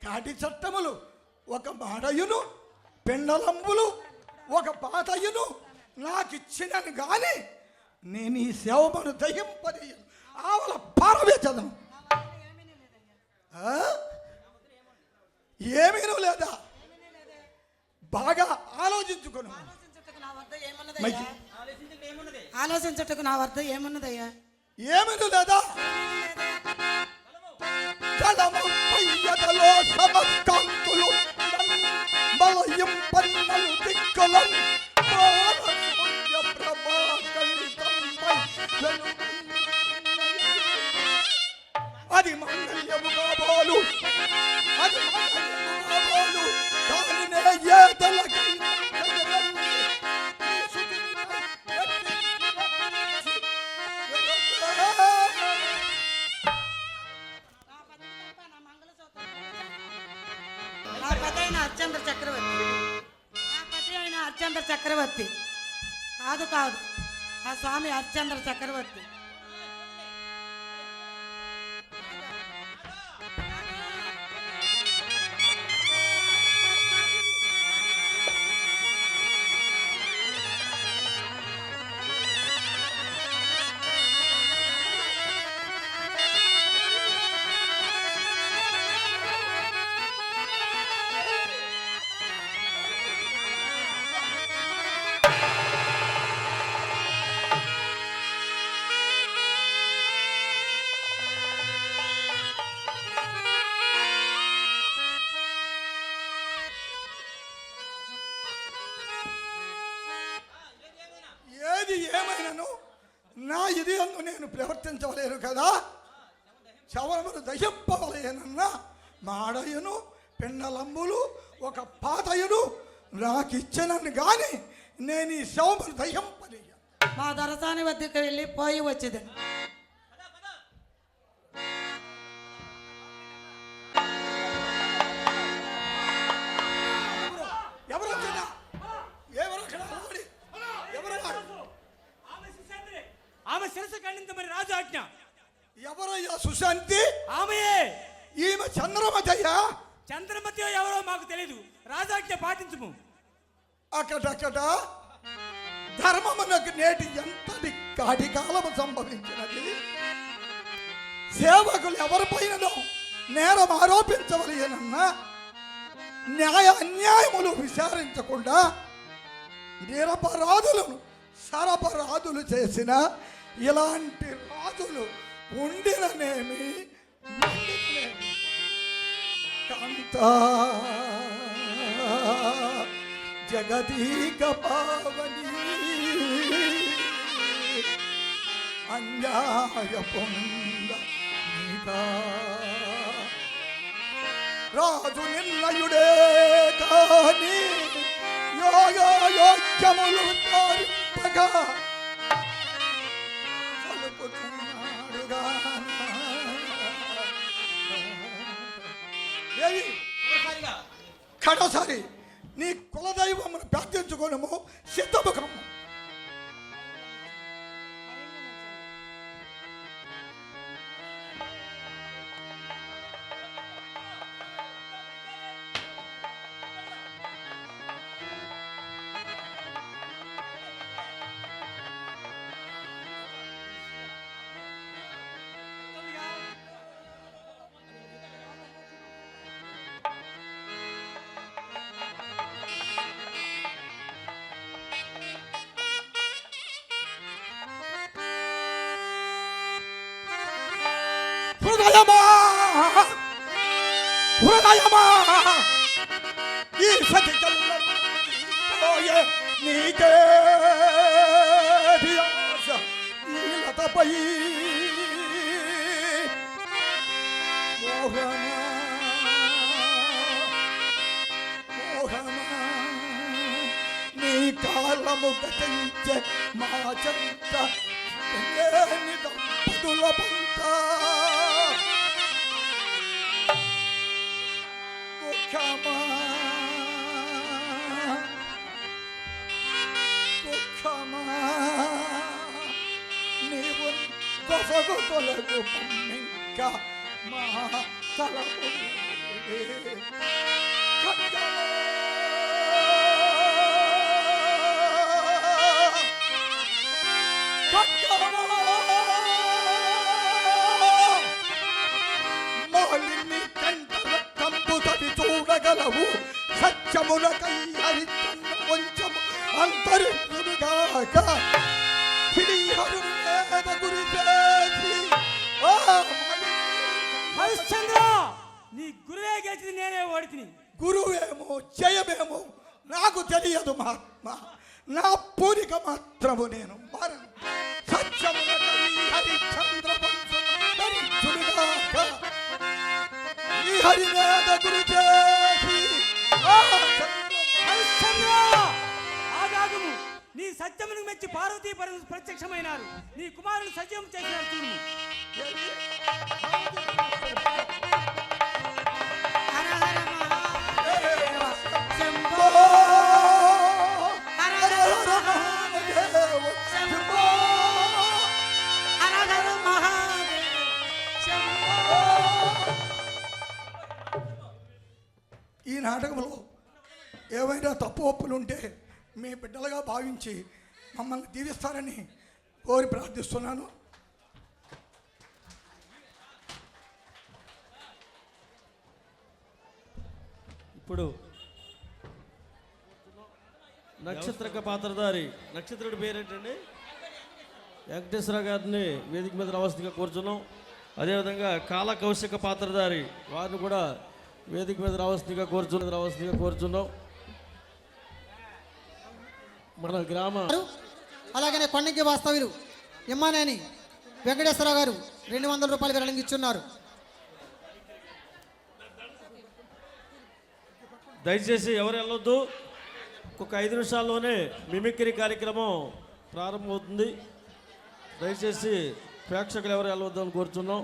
A: కాటి చట్టములు ఒక మాడయును పెండలంబులు ఒక పాతయును నాకిచ్చినను గాని నేను ఈ శవమును దహింపది ఆవల పారవేచదను. ఏమీనూ లేదా? బాగా ఆలోచించుకును.
E: ఆలోచించుటకు నా వద్ద ఏమున్నదయ్యా?
A: ఏమీనూ లేదా? జలము పయ్యదలో సమస్కాంతులు బలయం పన్నలు దిక్కులం అది మంగళ్యము కాబోలు, అది మంగళ్యము కాబోలు. దానినే ఏదలకై
E: నా పతి అయిన హరిశ్చంద్ర చక్రవర్తి, నా పతి అయిన హరిశ్చంద్ర చక్రవర్తి కాదు కాదు, ఆ స్వామి హరిశ్చంద్ర చక్రవర్తి.
A: ఏది ఏమైనాను నా ఇది అందు నేను ప్రవర్తించవలేను కదా. శవమును దహింపవలేనన్నా మాడయును పెండలంబులు ఒక పాతయును నాకిచ్చనని గాని నేను ఈ శవమును దహింపలేను.
E: మా దొరసాని వద్దకు వెళ్ళి పోయి వచ్చేదని.
C: ఆమె శిరస్సు ఖండించమని రాజు ఆజ్ఞ.
A: ఎవరయ్యా సుశాంతి?
C: ఆమెయే.
A: ఈమె చంద్రమతయ్యా?
C: చంద్రమతి ఎవరో మాకు తెలియదు, రాజాజ్ఞ పాటించుము.
A: అక్కడక్కడ ధర్మమునకు నేటి ఎంతటి కాటి కాలము సంభవించినది. సేవకులు ఎవరిపైనను నేరం ఆరోపించవలయనన్నా న్యాయ అన్యాయములు విచారించకుండా నిరపరాధులను సరపరాధులు చేసిన ఇలాంటి రాజులు ఉండిననేమి కాంత జగదీక పావని అన్యాయ పొంద రాజు నిర్ణయుడే కాని యోగ్యములు ధారింపగా పలుకుతున్నాడుగా. కడసారి నీ కులదైవమును ప్రార్థించుకోనము సిద్ధముఖము. హృదయమా ఈ సతి పోయే నీకే ధ్యాస ఈ లతపై మోహమా మోహమా నీ కాలము గతించే మా చెంత దంపతుల పంత దుఃఖమా దుఃఖమా నీవు కొసగు తొలగు ఇంకా మా తలపు మాలిని కంటల కంపుతది చూడగలవు సత్యములకై హరిచంద్ర వంచము అంతరించుగాక శ్రీహరుని మీద గురి చేసి
C: హరిశ్చంద్ర నీ గురువే గెలిచింది, నేనే ఓడితిని.
A: గురువేమో జయమేమో నాకు తెలియదు మహాత్మ. నా పూరిక మాత్రము నేను మారను. సత్యములకై హరిచంద్ర వంశము ధరించుగాక ఈ హరి మీద గురి చేసి
C: హరిశ్చంద్ర ఆగాగము, నీ సత్యమును మెచ్చి పార్వతీ ప్రత్యక్షమైనారు. నీ కుమారుని సజీవం చేసినారు చూడు.
E: హర హర మహాదేవ శంభో హర హర మహాదేవ శంభో హర హర మహాదేవ శంభో.
A: ఈ నాటకంలో ఏవైనా తప్పు ఒప్పులుంటే మీ బిడ్డలుగా భావించి మమ్మల్ని దీవిస్తారని కోరి ప్రార్థిస్తున్నాను.
F: ఇప్పుడు నక్షత్రక పాత్రధారి నక్షత్రుడి పేరేంటండి వెంకటేశ్వర గారిని వేదిక మీద రావాల్సిందిగా కోరుచున్నాం. అదేవిధంగా కాల కౌశిక పాత్రధారి వారిని కూడా వేదిక మీద రావాల్సిందిగా కోరుచున్నాం. మన గ్రామ
D: అలాగనే కొండంకి వాస్తవ్యులు ఇమ్మానేని వెంకటేశ్వరరావు గారు 200 రూపాయలు విరాళంగా ఇచ్చున్నారు.
F: దయచేసి ఎవరు వెళ్ళొద్దు. ఒక 5 నిమిషాల్లోనే మిమిక్రీ కార్యక్రమం ప్రారంభమవుతుంది. దయచేసి ప్రేక్షకులు ఎవరు వెళ్ళవద్దు అని కోరుచున్నాం.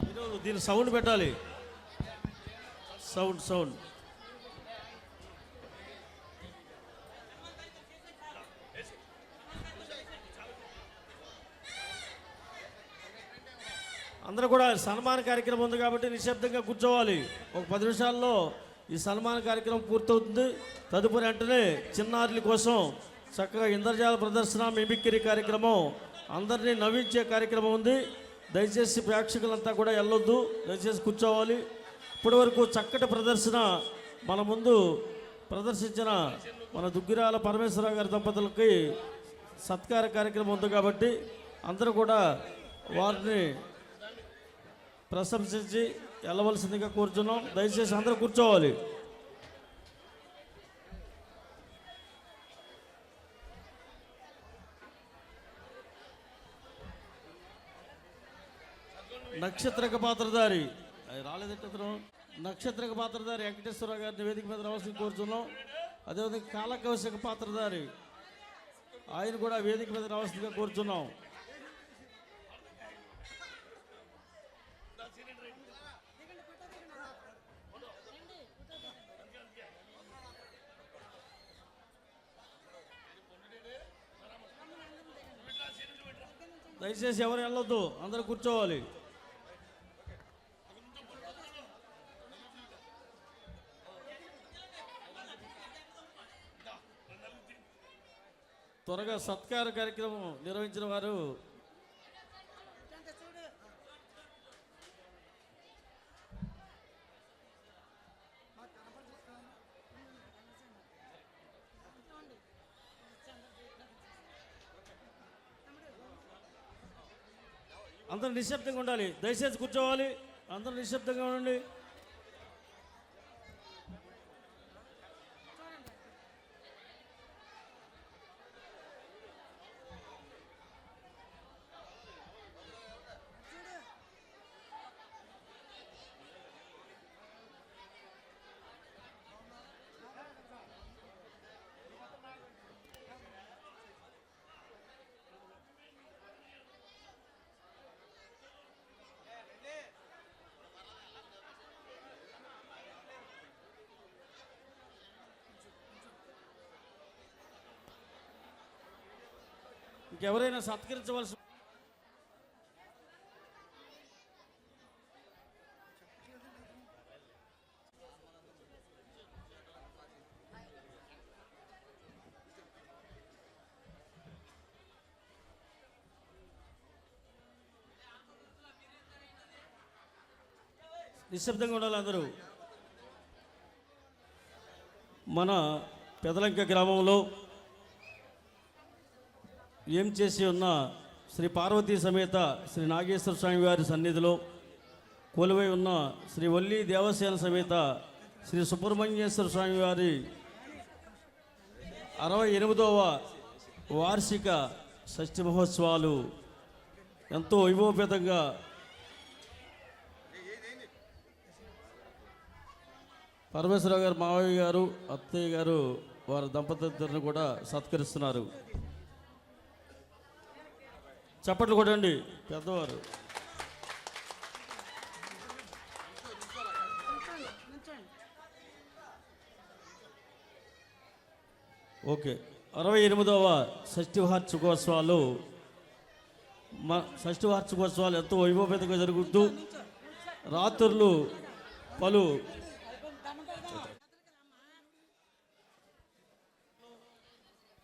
F: ఈరోజు దీని సౌండ్ పెట్టాలి. సౌండ్ అందరూ కూడా సన్మాన కార్యక్రమం ఉంది కాబట్టి నిశ్శబ్దంగా కూర్చోవాలి. ఒక 10 నిమిషాల్లో ఈ సన్మాన కార్యక్రమం పూర్తవుతుంది. తదుపరి వెంటనే చిన్నారుల కోసం చక్కగా ఇంద్రజాల ప్రదర్శన మిమిక్రీ కార్యక్రమం అందరినీ నవ్వించే కార్యక్రమం ఉంది. దయచేసి ప్రేక్షకులంతా కూడా వెళ్ళొద్దు, దయచేసి కూర్చోవాలి. ఇప్పటి వరకు చక్కటి ప్రదర్శన మన ముందు ప్రదర్శించిన మన దుగ్గిరాల పరమేశ్వరరావు గారి దంపతులకి సత్కార కార్యక్రమం ఉంది కాబట్టి అందరూ కూడా వారిని ప్రశంసించి వెళ్ళవలసిందిగా కోరుచున్నాం. దయచేసి అందరూ కూర్చోవాలి. నక్షత్రక పాత్రధారి రాలేదంటే నక్షత్రక పాత్రధారి వెంకటేశ్వరరావు గారిని వేదిక మీద రావాల్సింది కోరుచున్నాం. అదేవిధంగా కాలకవశక పాత్రధారి ఆయన కూడా వేదిక మీద రావాల్సిందిగా కోరుచున్నాం. దయచేసి ఎవరు వెళ్ళొద్దు, అందరూ కూర్చోవాలి. త్వరగా సత్కార కార్యక్రమం నిర్వహించిన వారు అందరూ నిశ్శబ్దంగా ఉండాలి. దయచేసి కూర్చోవాలి. అందరూ నిశ్శబ్దంగా ఉండండి. ఇంకెవరైనా సత్కరించవలసి నిశ్శబ్దంగా ఉండాలి అందరూ. మన పెదలంక గ్రామంలో ఏం చేసి ఉన్న శ్రీ పార్వతీ సమేత శ్రీ నాగేశ్వర స్వామి వారి సన్నిధిలో కొలువై ఉన్న శ్రీ వల్లి దేవసేన సమేత శ్రీ సుబ్రహ్మణ్యేశ్వర స్వామి వారి 68వ వార్షిక షష్ఠి మహోత్సవాలు ఎంతో వైభవపేతంగా పరమేశ్వరరావు గారు, మావయ్య గారు, అత్తయ్య గారు వారి దంపతులను కూడా సత్కరిస్తున్నారు. చప్పట్లు కొట్టండి పెద్దవారు. ఓకే, 68వ షష్ఠి వార్షికోత్సవాలు ఎంతో వైభవపేతంగా జరుగుతూ రాత్రులు పలు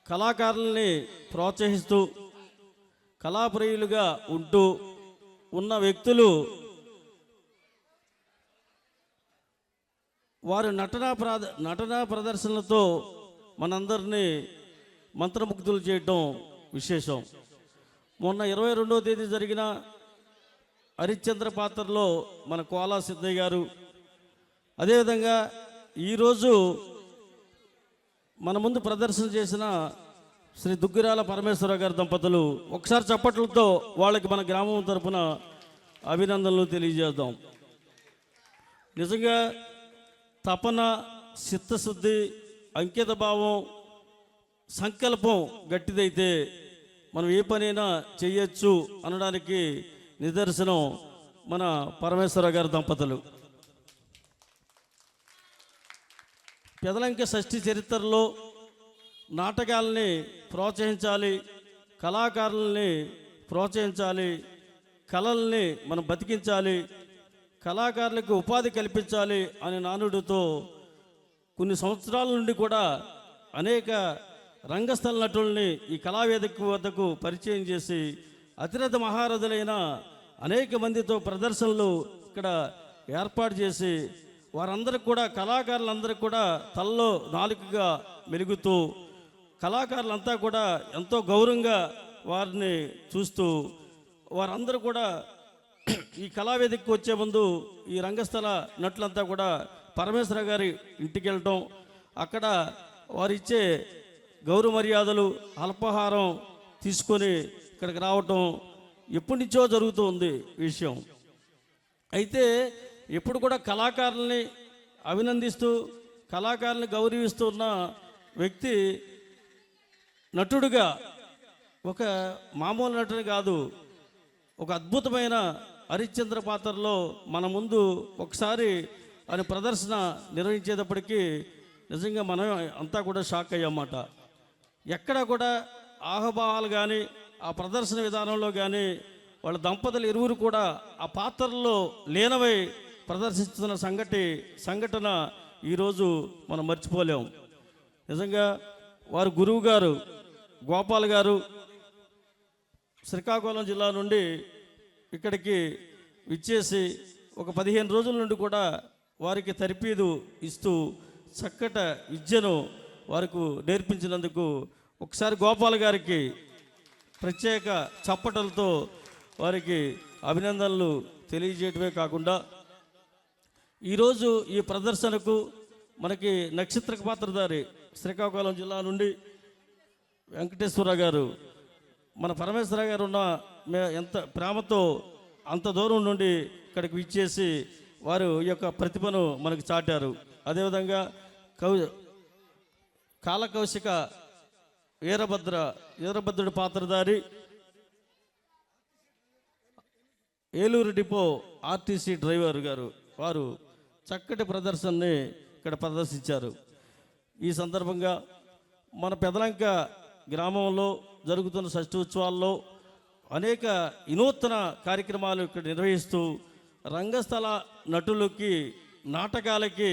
F: కళాకారుల్ని ప్రోత్సహిస్తూ కళాప్రియులుగా ఉంటూ ఉన్న వ్యక్తులు వారి నటనా ప్రదర్శనలతో మనందరినీ మంత్రముగ్ధులు చేయటం విశేషం. మొన్న 22వ తేదీ జరిగిన హరిశ్చంద్ర పాత్రలో మన కోలా సిద్ధయ్య గారు, అదేవిధంగా ఈరోజు మన ముందు ప్రదర్శన చేసిన శ్రీ దుగ్గిరాల పరమేశ్వర గారి దంపతులు, ఒకసారి చప్పట్లతో వాళ్ళకి మన గ్రామం తరపున అభినందనలు తెలియజేద్దాం. నిజంగా తపన, చిత్తశుద్ధి, అంకిత భావం, సంకల్పం గట్టిదైతే మనం ఏ పనైనా చేయొచ్చు అనడానికి నిదర్శనం మన పరమేశ్వర గారి దంపతులు. పెదలంక షష్ఠి చరిత్రలో నాటకాలని ప్రోత్సహించాలి, కళాకారుల్ని ప్రోత్సహించాలి, కళల్ని మనం బతికించాలి, కళాకారులకు ఉపాధి కల్పించాలి అనే నానుడితో కొన్ని సంవత్సరాల నుండి కూడా అనేక రంగస్థల నటుల్ని ఈ కళావేదిక వద్దకు పరిచయం చేసి అతిరథ మహారథులైన అనేక మందితో ప్రదర్శనలు ఇక్కడ ఏర్పాటు చేసి వారందరికి కూడా, కళాకారులందరికీ కూడా తలలో నాలుకగా మెలుగుతూ కళాకారులంతా కూడా ఎంతో గౌరవంగా వారిని చూస్తూ వారందరూ కూడా ఈ కళావేదికకు వచ్చే ముందు ఈ రంగస్థల నటులంతా కూడా పరమేశ్వర గారి ఇంటికి వెళ్ళటం, అక్కడ వారిచ్చే గౌరవ మర్యాదలు అల్పాహారం తీసుకొని ఇక్కడికి రావటం ఎప్పటి నుంచో జరుగుతూ ఉంది విషయం. అయితే ఎప్పుడు కూడా కళాకారుల్ని అభినందిస్తూ కళాకారుల్ని గౌరవిస్తూ ఉన్న వ్యక్తి నటుడుగా ఒక మామూలు నటుని కాదు, ఒక అద్భుతమైన హరిశ్చంద్ర పాత్రలో మన ముందు ఒకసారి ఆయన ప్రదర్శన నిర్వహించేటప్పటికీ నిజంగా మనం అంతా కూడా షాక్ అయ్యామాట. ఎక్కడ కూడా ఆహభావాలు కానీ ఆ ప్రదర్శన విధానంలో కానీ వాళ్ళ దంపతులు ఇరువురు కూడా ఆ పాత్రల్లో లీనమై ప్రదర్శిస్తున్న సంఘటన ఈరోజు మనం మర్చిపోలేం. నిజంగా వారు గురువు గారు గోపాల్ గారు శ్రీకాకుళం జిల్లా నుండి ఇక్కడికి విచ్చేసి ఒక 15 రోజుల నుండి కూడా వారికి తరపీదు ఇస్తూ చక్కట విద్యను వారికి నేర్పించినందుకు ఒకసారి గోపాల్ గారికి ప్రత్యేక చప్పటలతో వారికి అభినందనలు తెలియజేయటమే కాకుండా ఈరోజు ఈ ప్రదర్శనకు మనకి నక్షత్ర పాత్రధారి శ్రీకాకుళం జిల్లా నుండి వెంకటేశ్వర గారు, మన పరమేశ్వర గారు ఉన్న ఎంత ప్రేమతో అంత దూరం నుండి ఇక్కడికి విచ్చేసి వారు ఈ యొక్క ప్రతిభను మనకు చాటారు. అదేవిధంగా కాలకౌశిక వీరభద్రుడి పాత్రధారి ఏలూరు డిపో ఆర్టీసీ డ్రైవర్ గారు, వారు చక్కటి ప్రదర్శనని ఇక్కడ ప్రదర్శించారు. ఈ సందర్భంగా మన పెదలంక గ్రామంలో జరుగుతున్న షష్ఠి ఉత్సవాల్లో అనేక వినూత్న కార్యక్రమాలు ఇక్కడ నిర్వహిస్తూ రంగస్థల నటులకి నాటకాలకి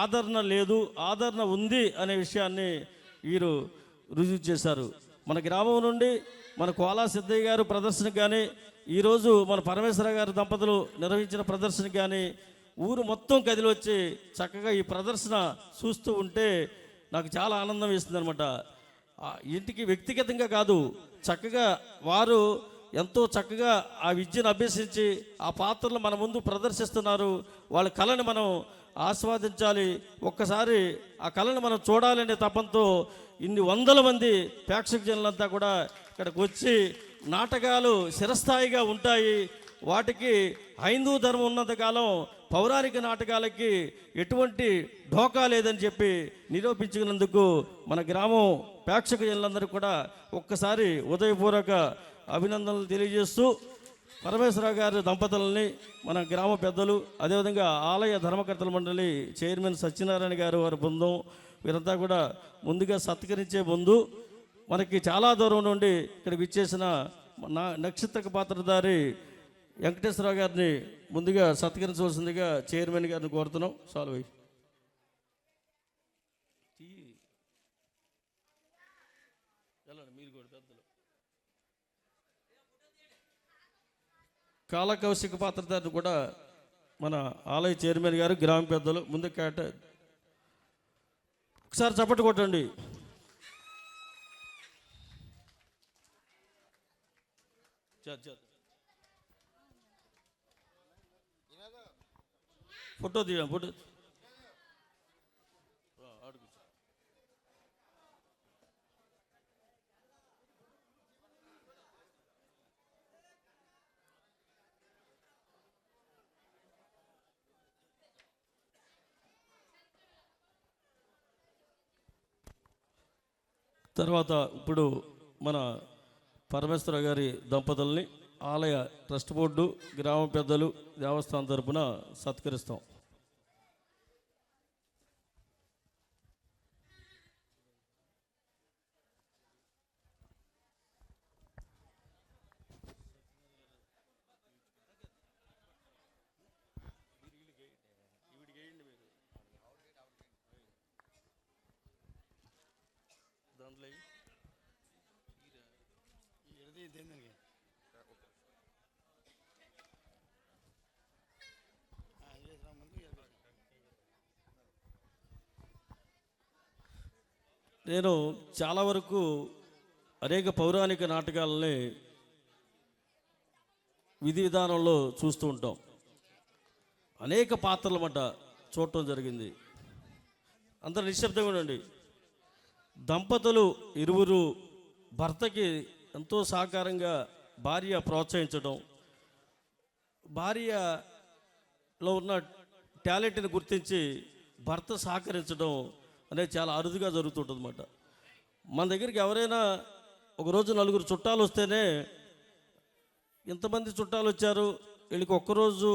F: ఆదరణ లేదు, ఆదరణ ఉంది అనే విషయాన్ని వీరు రుజువు చేశారు. మన గ్రామం నుండి మన కోలా సిద్ధయ్య గారు ప్రదర్శనకు కానీ ఈరోజు మన పరమేశ్వర గారు దంపతులు నిర్వహించిన ప్రదర్శనకు కానీ ఊరు మొత్తం కదిలొచ్చి చక్కగా ఈ ప్రదర్శన చూస్తూ ఉంటే నాకు చాలా ఆనందం వేస్తుంది అనమాట. ఇంటికి వ్యక్తిగతంగా కాదు, చక్కగా వారు ఎంతో చక్కగా ఆ విద్యను అభ్యసించి ఆ పాత్రలు మన ముందు ప్రదర్శిస్తున్నారు. వాళ్ళ కళని మనం ఆస్వాదించాలి, ఒక్కసారి ఆ కళను మనం చూడాలనే తపంతో ఇన్ని వందల మంది ప్రేక్షక జనులంతా కూడా ఇక్కడికి వచ్చి నాటకాలు చిరస్థాయిగా ఉంటాయి, వాటికి హైందూ ధర్మం ఉన్నంతకాలం పౌరాణిక నాటకాలకి ఎటువంటి ఢోకా లేదని చెప్పి నిరూపించినందుకు మన గ్రామం ప్రేక్షక జనులందరూ కూడా ఒక్కసారి ఉదయపూర్వక అభినందనలు తెలియజేస్తూ పరమేశ్వర గారి దంపతులని మన గ్రామ పెద్దలు, అదేవిధంగా ఆలయ ధర్మకర్తల మండలి చైర్మన్ సత్యనారాయణ గారు వారి బృందం వీరంతా కూడా ముందుగా సత్కరించే ముందు మనకి చాలా దూరం నుండి ఇక్కడికి విచ్చేసిన నక్షత్ర పాత్రధారి వెంకటేశ్వరరావు గారిని ముందుగా సత్కరించవలసిందిగా చైర్మన్ గారిని కోరుతున్నాం. సాల్వ్ అయ్యి మీరు కూడా పెద్దలు కాలకౌశిక పాత్రధారిని కూడా మన ఆలయ చైర్మన్ గారు గ్రామ పెద్దలు ముందు ఒకసారి చప్పట్లు కొట్టండి. ఫోటో తీయడం ఫోటో తర్వాత ఇప్పుడు మన పరమేశ్వర గారి దంపతుల్ని ఆలయ ట్రస్ట్ బోర్డు, గ్రామ పెద్దలు, దేవస్థానం తరపున సత్కరిస్తాం. నేను చాలా వరకు అనేక పౌరాణిక నాటకాలని విధి విధానంలో చూస్తూ ఉంటాం. అనేక పాత్రల మట చూడటం జరిగింది. అందరూ నిశ్శబ్దంగా ఉండండి. దంపతులు ఇరువురు భర్తకి ఎంతో సహకారంగా భార్య ప్రోత్సహించడం, భార్యలో ఉన్న టాలెంట్ని గుర్తించి భర్త సహకరించడం అనేది చాలా అరుదుగా జరుగుతుంటుంది అన్నమాట. మన దగ్గరికి ఎవరైనా ఒకరోజు నలుగురు చుట్టాలు వస్తేనే ఇంతమంది చుట్టాలు వచ్చారు, వీళ్ళకి ఒక్కరోజు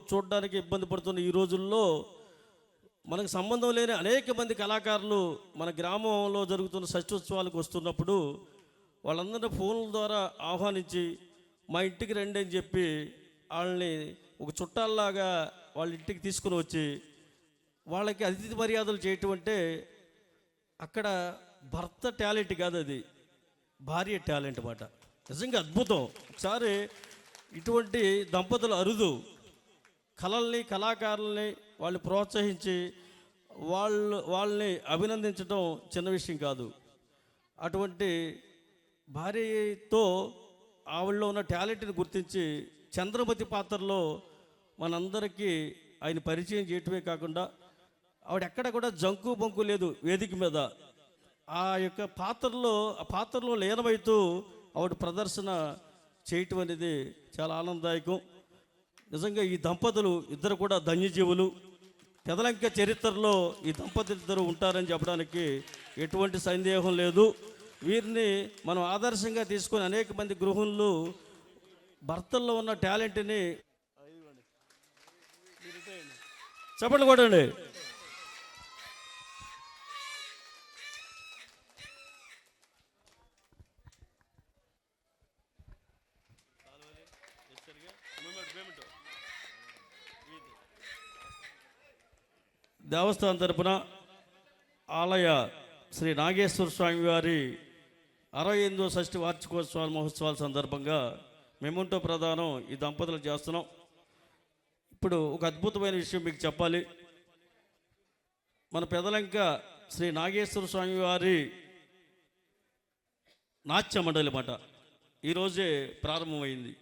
F: చూడడానికి ఇబ్బంది పడుతున్న ఈ రోజుల్లో మనకు సంబంధం లేని అనేక మంది కళాకారులు మన గ్రామంలో జరుగుతున్న షష్ఠోత్సవాలకు వస్తున్నప్పుడు వాళ్ళందరినీ ఫోన్ల ద్వారా ఆహ్వానించి మా ఇంటికి రండి అని చెప్పి వాళ్ళని ఒక చుట్టాల్లాగా వాళ్ళ ఇంటికి తీసుకుని వచ్చి వాళ్ళకి అతిథి మర్యాదలు చేయటం అంటే అక్కడ భర్త టాలెంట్ కాదు, అది భార్య టాలెంట్ అన్నమాట. నిజంగా అద్భుతం. ఒకసారి ఇటువంటి దంపతులు అరుదు. కళల్ని కళాకారుల్ని వాళ్ళు ప్రోత్సహించి వాళ్ళని అభినందించడం చిన్న విషయం కాదు. అటువంటి భార్యతో ఆవిడలో ఉన్న టాలెంట్ని గుర్తించి చంద్రమతి పాత్రలో మనందరికీ ఆయన పరిచయం చేయటమే కాకుండా ఆవిడ ఎక్కడ కూడా జంకు బంకు లేదు వేదిక మీద. ఆ యొక్క పాత్రలో లీనమవుతూ ఆవిడ ప్రదర్శన చేయటం అనేది చాలా ఆనందదాయకం. నిజంగా ఈ దంపతులు ఇద్దరు కూడా ధన్యజీవులు. పెదలంక చరిత్రలో ఈ దంపతులు ఇద్దరు ఉంటారని చెప్పడానికి ఎటువంటి సందేహం లేదు. వీరిని మనం ఆదర్శంగా తీసుకొని అనేక మంది గృహిణులు భర్తల్లో ఉన్న టాలెంట్ని చెప్పండి కొట్టండి. దేవస్థానం తరపున ఆలయ శ్రీ నాగేశ్వర స్వామి వారి 68వ షష్ఠి వార్షికోత్సవాల మహోత్సవాల సందర్భంగా మెమంటో ప్రదానం ఈ దంపతులు చేస్తున్నాం. ఇప్పుడు ఒక అద్భుతమైన విషయం మీకు చెప్పాలి. మన పెదలంక శ్రీ నాగేశ్వర స్వామి వారి నాట్య మండలి మాట ఈరోజే ప్రారంభమైంది.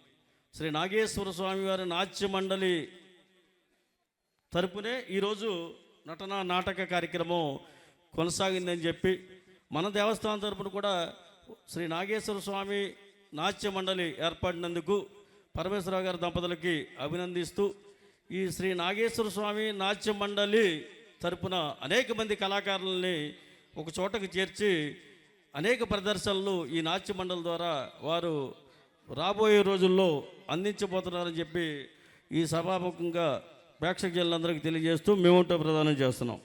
F: శ్రీ నాగేశ్వర స్వామి వారి నాట్య మండలి తరపునే ఈరోజు నటన నాటక కార్యక్రమం కొనసాగిందని చెప్పి మన దేవస్థానం తరపున కూడా శ్రీ నాగేశ్వర స్వామి నాట్య మండలి ఏర్పడినందుకు పరమేశ్వరరావు గారి దంపతులకి అభినందిస్తూ ఈ శ్రీ నాగేశ్వర స్వామి నాట్య మండలి తరపున అనేక మంది కళాకారులని ఒక చోటకు చేర్చి అనేక ప్రదర్శనలు ఈ నాట్య మండలి ద్వారా వారు రాబోయే రోజుల్లో అందించబోతున్నారని చెప్పి ఈ సభాముఖంగా ప్రేక్షకులందరికీ తెలియజేస్తూ మేమంటో ప్రదానం చేస్తున్నాం.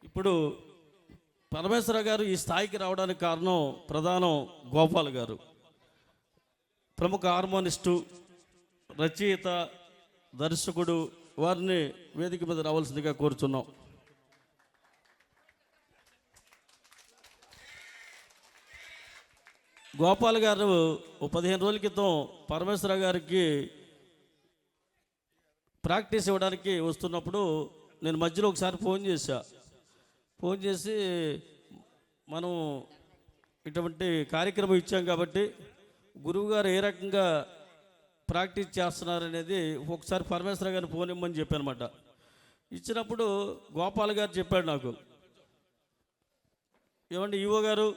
F: ఇప్పుడు పరమేశ్వర గారు ఈ స్థాయికి రావడానికి కారణం ప్రధానం గోపాల్ గారు. ప్రముఖ హార్మోనిస్టు, రచయిత, దర్శకుడు. వారిని వేదిక మీద రావాల్సిందిగా కోరుచున్నాం. గోపాల్ గారు 15 రోజుల క్రితం పరమేశ్వర గారికి ప్రాక్టీస్ ఇవ్వడానికి వస్తున్నప్పుడు నేను మధ్యలో ఒకసారి ఫోన్ చేసి మనం ఇటువంటి కార్యక్రమం ఇచ్చాం కాబట్టి గురువుగారు ఏ రకంగా ప్రాక్టీస్ చేస్తున్నారనేది ఒకసారి పరమేశ్వర గారిని ఫోన్ ఇవ్వమని చెప్పాను అనమాట. ఇచ్చినప్పుడు గోపాల్ గారు చెప్పాడు నాకు, ఏమండి ఈవో గారు,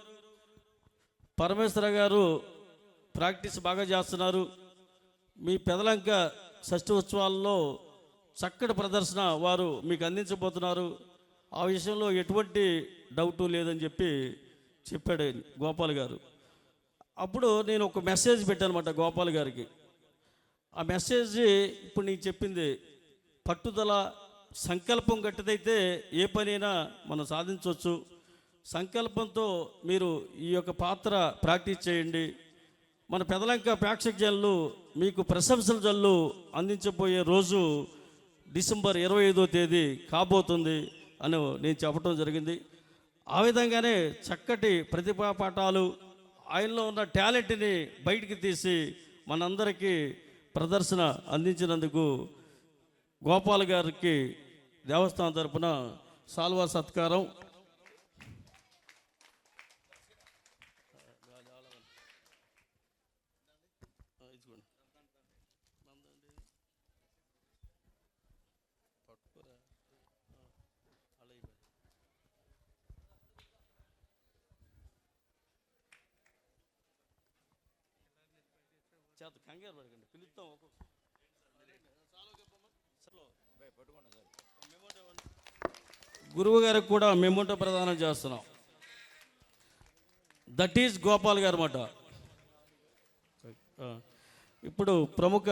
F: పరమేశ్వర గారు ప్రాక్టీస్ బాగా చేస్తున్నారు, మీ పెదలంక షష్ఠి ఉత్సవాల్లో చక్కటి ప్రదర్శన వారు మీకు అందించబోతున్నారు, ఆ విషయంలో ఎటువంటి డౌటు లేదని చెప్పాడు గోపాల్ గారు. అప్పుడు నేను ఒక మెసేజ్ పెట్టాను అనమాట గోపాల్ గారికి. ఆ మెసేజ్ ఇప్పుడు నీకు చెప్పింది పట్టుదల, సంకల్పం గట్టిదైతే ఏ పనైనా మనం సాధించవచ్చు. సంకల్పంతో మీరు ఈ యొక్క పాత్ర ప్రాక్టీస్ చేయండి. మన పెదలంక ప్రేక్షక జల్లు మీకు ప్రశంసల జల్లు అందించబోయే రోజు డిసెంబర్ 25వ తేదీ కాబోతుంది అని నేను చెప్పడం జరిగింది. ఆ విధంగానే చక్కటి ప్రతిభా పాఠాలు, ఆయనలో ఉన్న టాలెంట్ని బయటికి తీసి మనందరికీ ప్రదర్శన అందించినందుకు గోపాల్ గారికి దేవస్థానం తరపున సాల్వా సత్కారం. కంగారు పడకండి, పిలుస్తాం. గురువు గారికి కూడా మెమోటో ప్రదానం చేస్తున్నాం. దట్ ఈజ్ గోపాల్ గారు అన్నమాట. ఇప్పుడు ప్రముఖ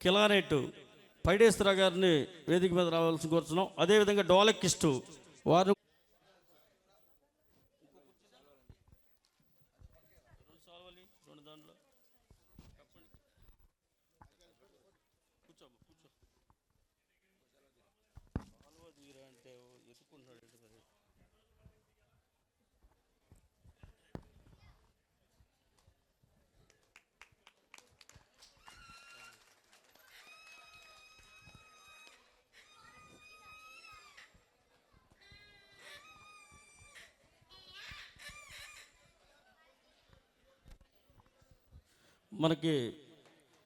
F: కిలానెట్ పైడేశ్వర గారిని వేదిక మీద రావాల్సి కోరుతున్నాం. అదేవిధంగా డోలకిస్టు వారు మనకి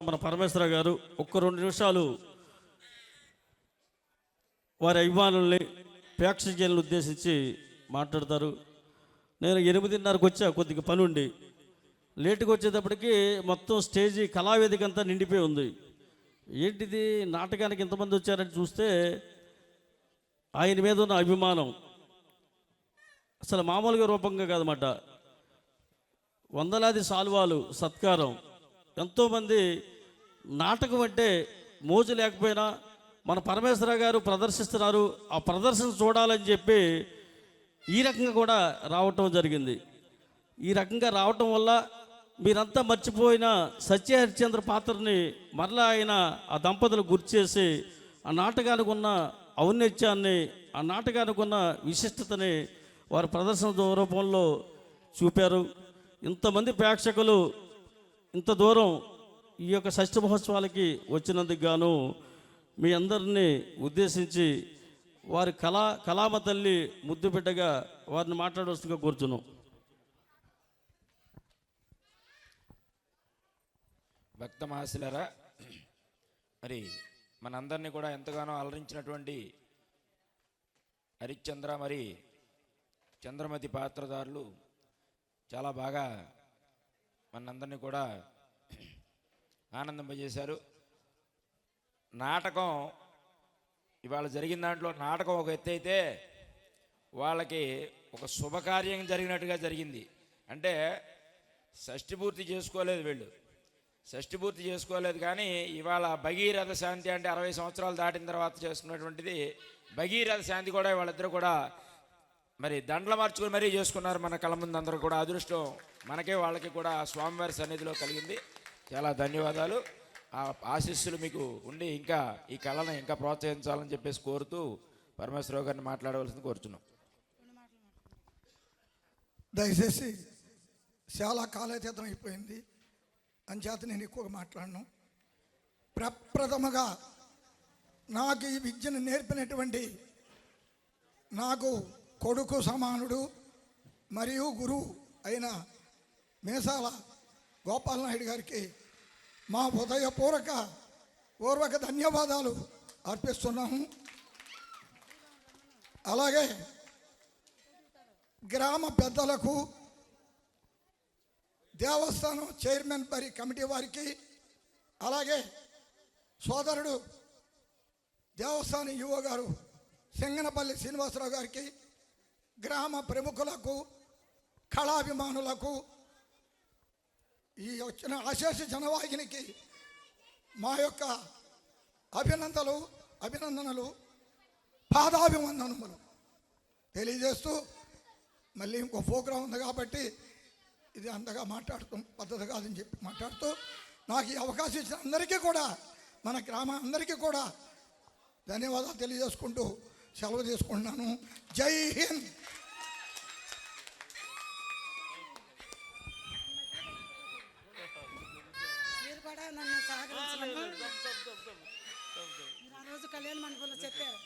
F: మన పరమేశ్వర గారు ఒక్క 2 నిమిషాలు వారి అభిమానుల్ని ప్రేక్షకులను ఉద్దేశించి మాట్లాడతారు. నేను 8:30కు వచ్చా, కొద్దిగా పని ఉండి లేటుగా వచ్చేటప్పటికి మొత్తం స్టేజీ కళావేదిక అంతా నిండిపోయి ఉంది. ఏంటిది నాటకానికి ఎంతమంది వచ్చారని చూస్తే ఆయన మీద ఉన్న అభిమానం అసలు మామూలుగా రూపంగా కాదన్నమాట. వందలాది సాల్వాలు సత్కారం. ఎంతోమంది నాటకం అంటే మోజు లేకపోయినా మన పరమేశ్వర గారు ప్రదర్శిస్తున్నారు, ఆ ప్రదర్శన చూడాలని చెప్పి ఈ రకంగా కూడా రావటం జరిగింది. ఈ రకంగా రావటం వల్ల మీరంతా మర్చిపోయిన సత్య హరిశ్చంద్ర పాత్రని మరలా ఆయన ఆ దంపతులు గుర్తు చేసి ఆ నాటకానికి ఉన్న ఔన్నత్యాన్ని, ఆ నాటకానికి ఉన్న విశిష్టతని వారి ప్రదర్శన రూపంలో చూపారు. ఇంతమంది ప్రేక్షకులు ఇంత దూరం ఈ యొక్క షష్ఠ మహోత్సవాలకి వచ్చినందుకు గాను మీ అందరినీ ఉద్దేశించి వారి కళామ తల్లి ముద్దు బిడ్డగా వారిని మాట్లాడవలసిందిగా కోరుతున్నాం.
G: భక్త మహాశిలరా, మరి మనందరినీ కూడా ఎంతగానో అలరించినటువంటి హరిశ్చంద్ర మరి చంద్రమతి పాత్రధారులు చాలా బాగా మనందరినీ కూడా ఆనందింపజేశారు. నాటకం ఇవాళ జరిగిన దాంట్లో నాటకం ఒక ఎత్తు అయితే వాళ్ళకి ఒక శుభకార్యం జరిగినట్టుగా జరిగింది. అంటే షష్ఠి పూర్తి చేసుకోలేదు వీళ్ళు, షష్ఠి పూర్తి చేసుకోలేదు. కానీ ఇవాళ భగీరథ శాంతి అంటే 60 సంవత్సరాలు దాటిన తర్వాత చేసుకున్నటువంటిది భగీరథ శాంతి కూడా వాళ్ళిద్దరూ కూడా మరి దండలు మార్చుకుని మరీ చేసుకున్నారు. మన కళ్ళ ముందు అందరూ కూడా అదృష్టం మనకే వాళ్ళకి కూడా స్వామివారి సన్నిధిలో కలిగింది. చాలా ధన్యవాదాలు. ఆ ఆశీస్సులు మీకు ఉండి ఇంకా ఈ కళను ఇంకా ప్రోత్సహించాలని చెప్పేసి కోరుతూ పరమేశ్వరరావు గారిని మాట్లాడవలసింది కోరుతున్నాం.
A: దయచేసి చాలా కాలాతీతం అయిపోయింది, అంచేత నేను ఎక్కువగా మాట్లాడను. ప్రప్రథమగా నాకు ఈ విద్యను నేర్పినటువంటి నాకు కొడుకు సమానుడు మరియు గురువు అయిన మేసాల గోపాల్ నాయుడు గారికి మా పూర్వక ధన్యవాదాలు అర్పిస్తున్నాము. అలాగే గ్రామ పెద్దలకు, దేవస్థానం చైర్మన్ మరి కమిటీ వారికి, అలాగే సోదరుడు దేవస్థానం యువ గారు సింగనపల్లి శ్రీనివాసరావు గారికి, గ్రామ ప్రముఖులకు, కళాభిమానులకు, ఈ వచ్చిన అశేష జనవాహినికి మా యొక్క అభినందనలు పాదాభివందనములు తెలియజేస్తూ, మళ్ళీ ఇంకో ప్రోగ్రాం ఉంది కాబట్టి ఇది అంతగా మాట్లాడుతూ పద్ధతి కాదని చెప్పి మాట్లాడుతూ, నాకు ఈ అవకాశం ఇచ్చిన అందరికీ కూడా, మన గ్రామం అందరికీ కూడా ధన్యవాదాలు తెలియజేసుకుంటూ సెలవు తీసుకుంటున్నాను. జై హింద్.
E: మీరు కూడా నన్ను సహకరించినందుకు, మీరు ఆ రోజు కళ్యాణ మండపంలో చెప్పారు.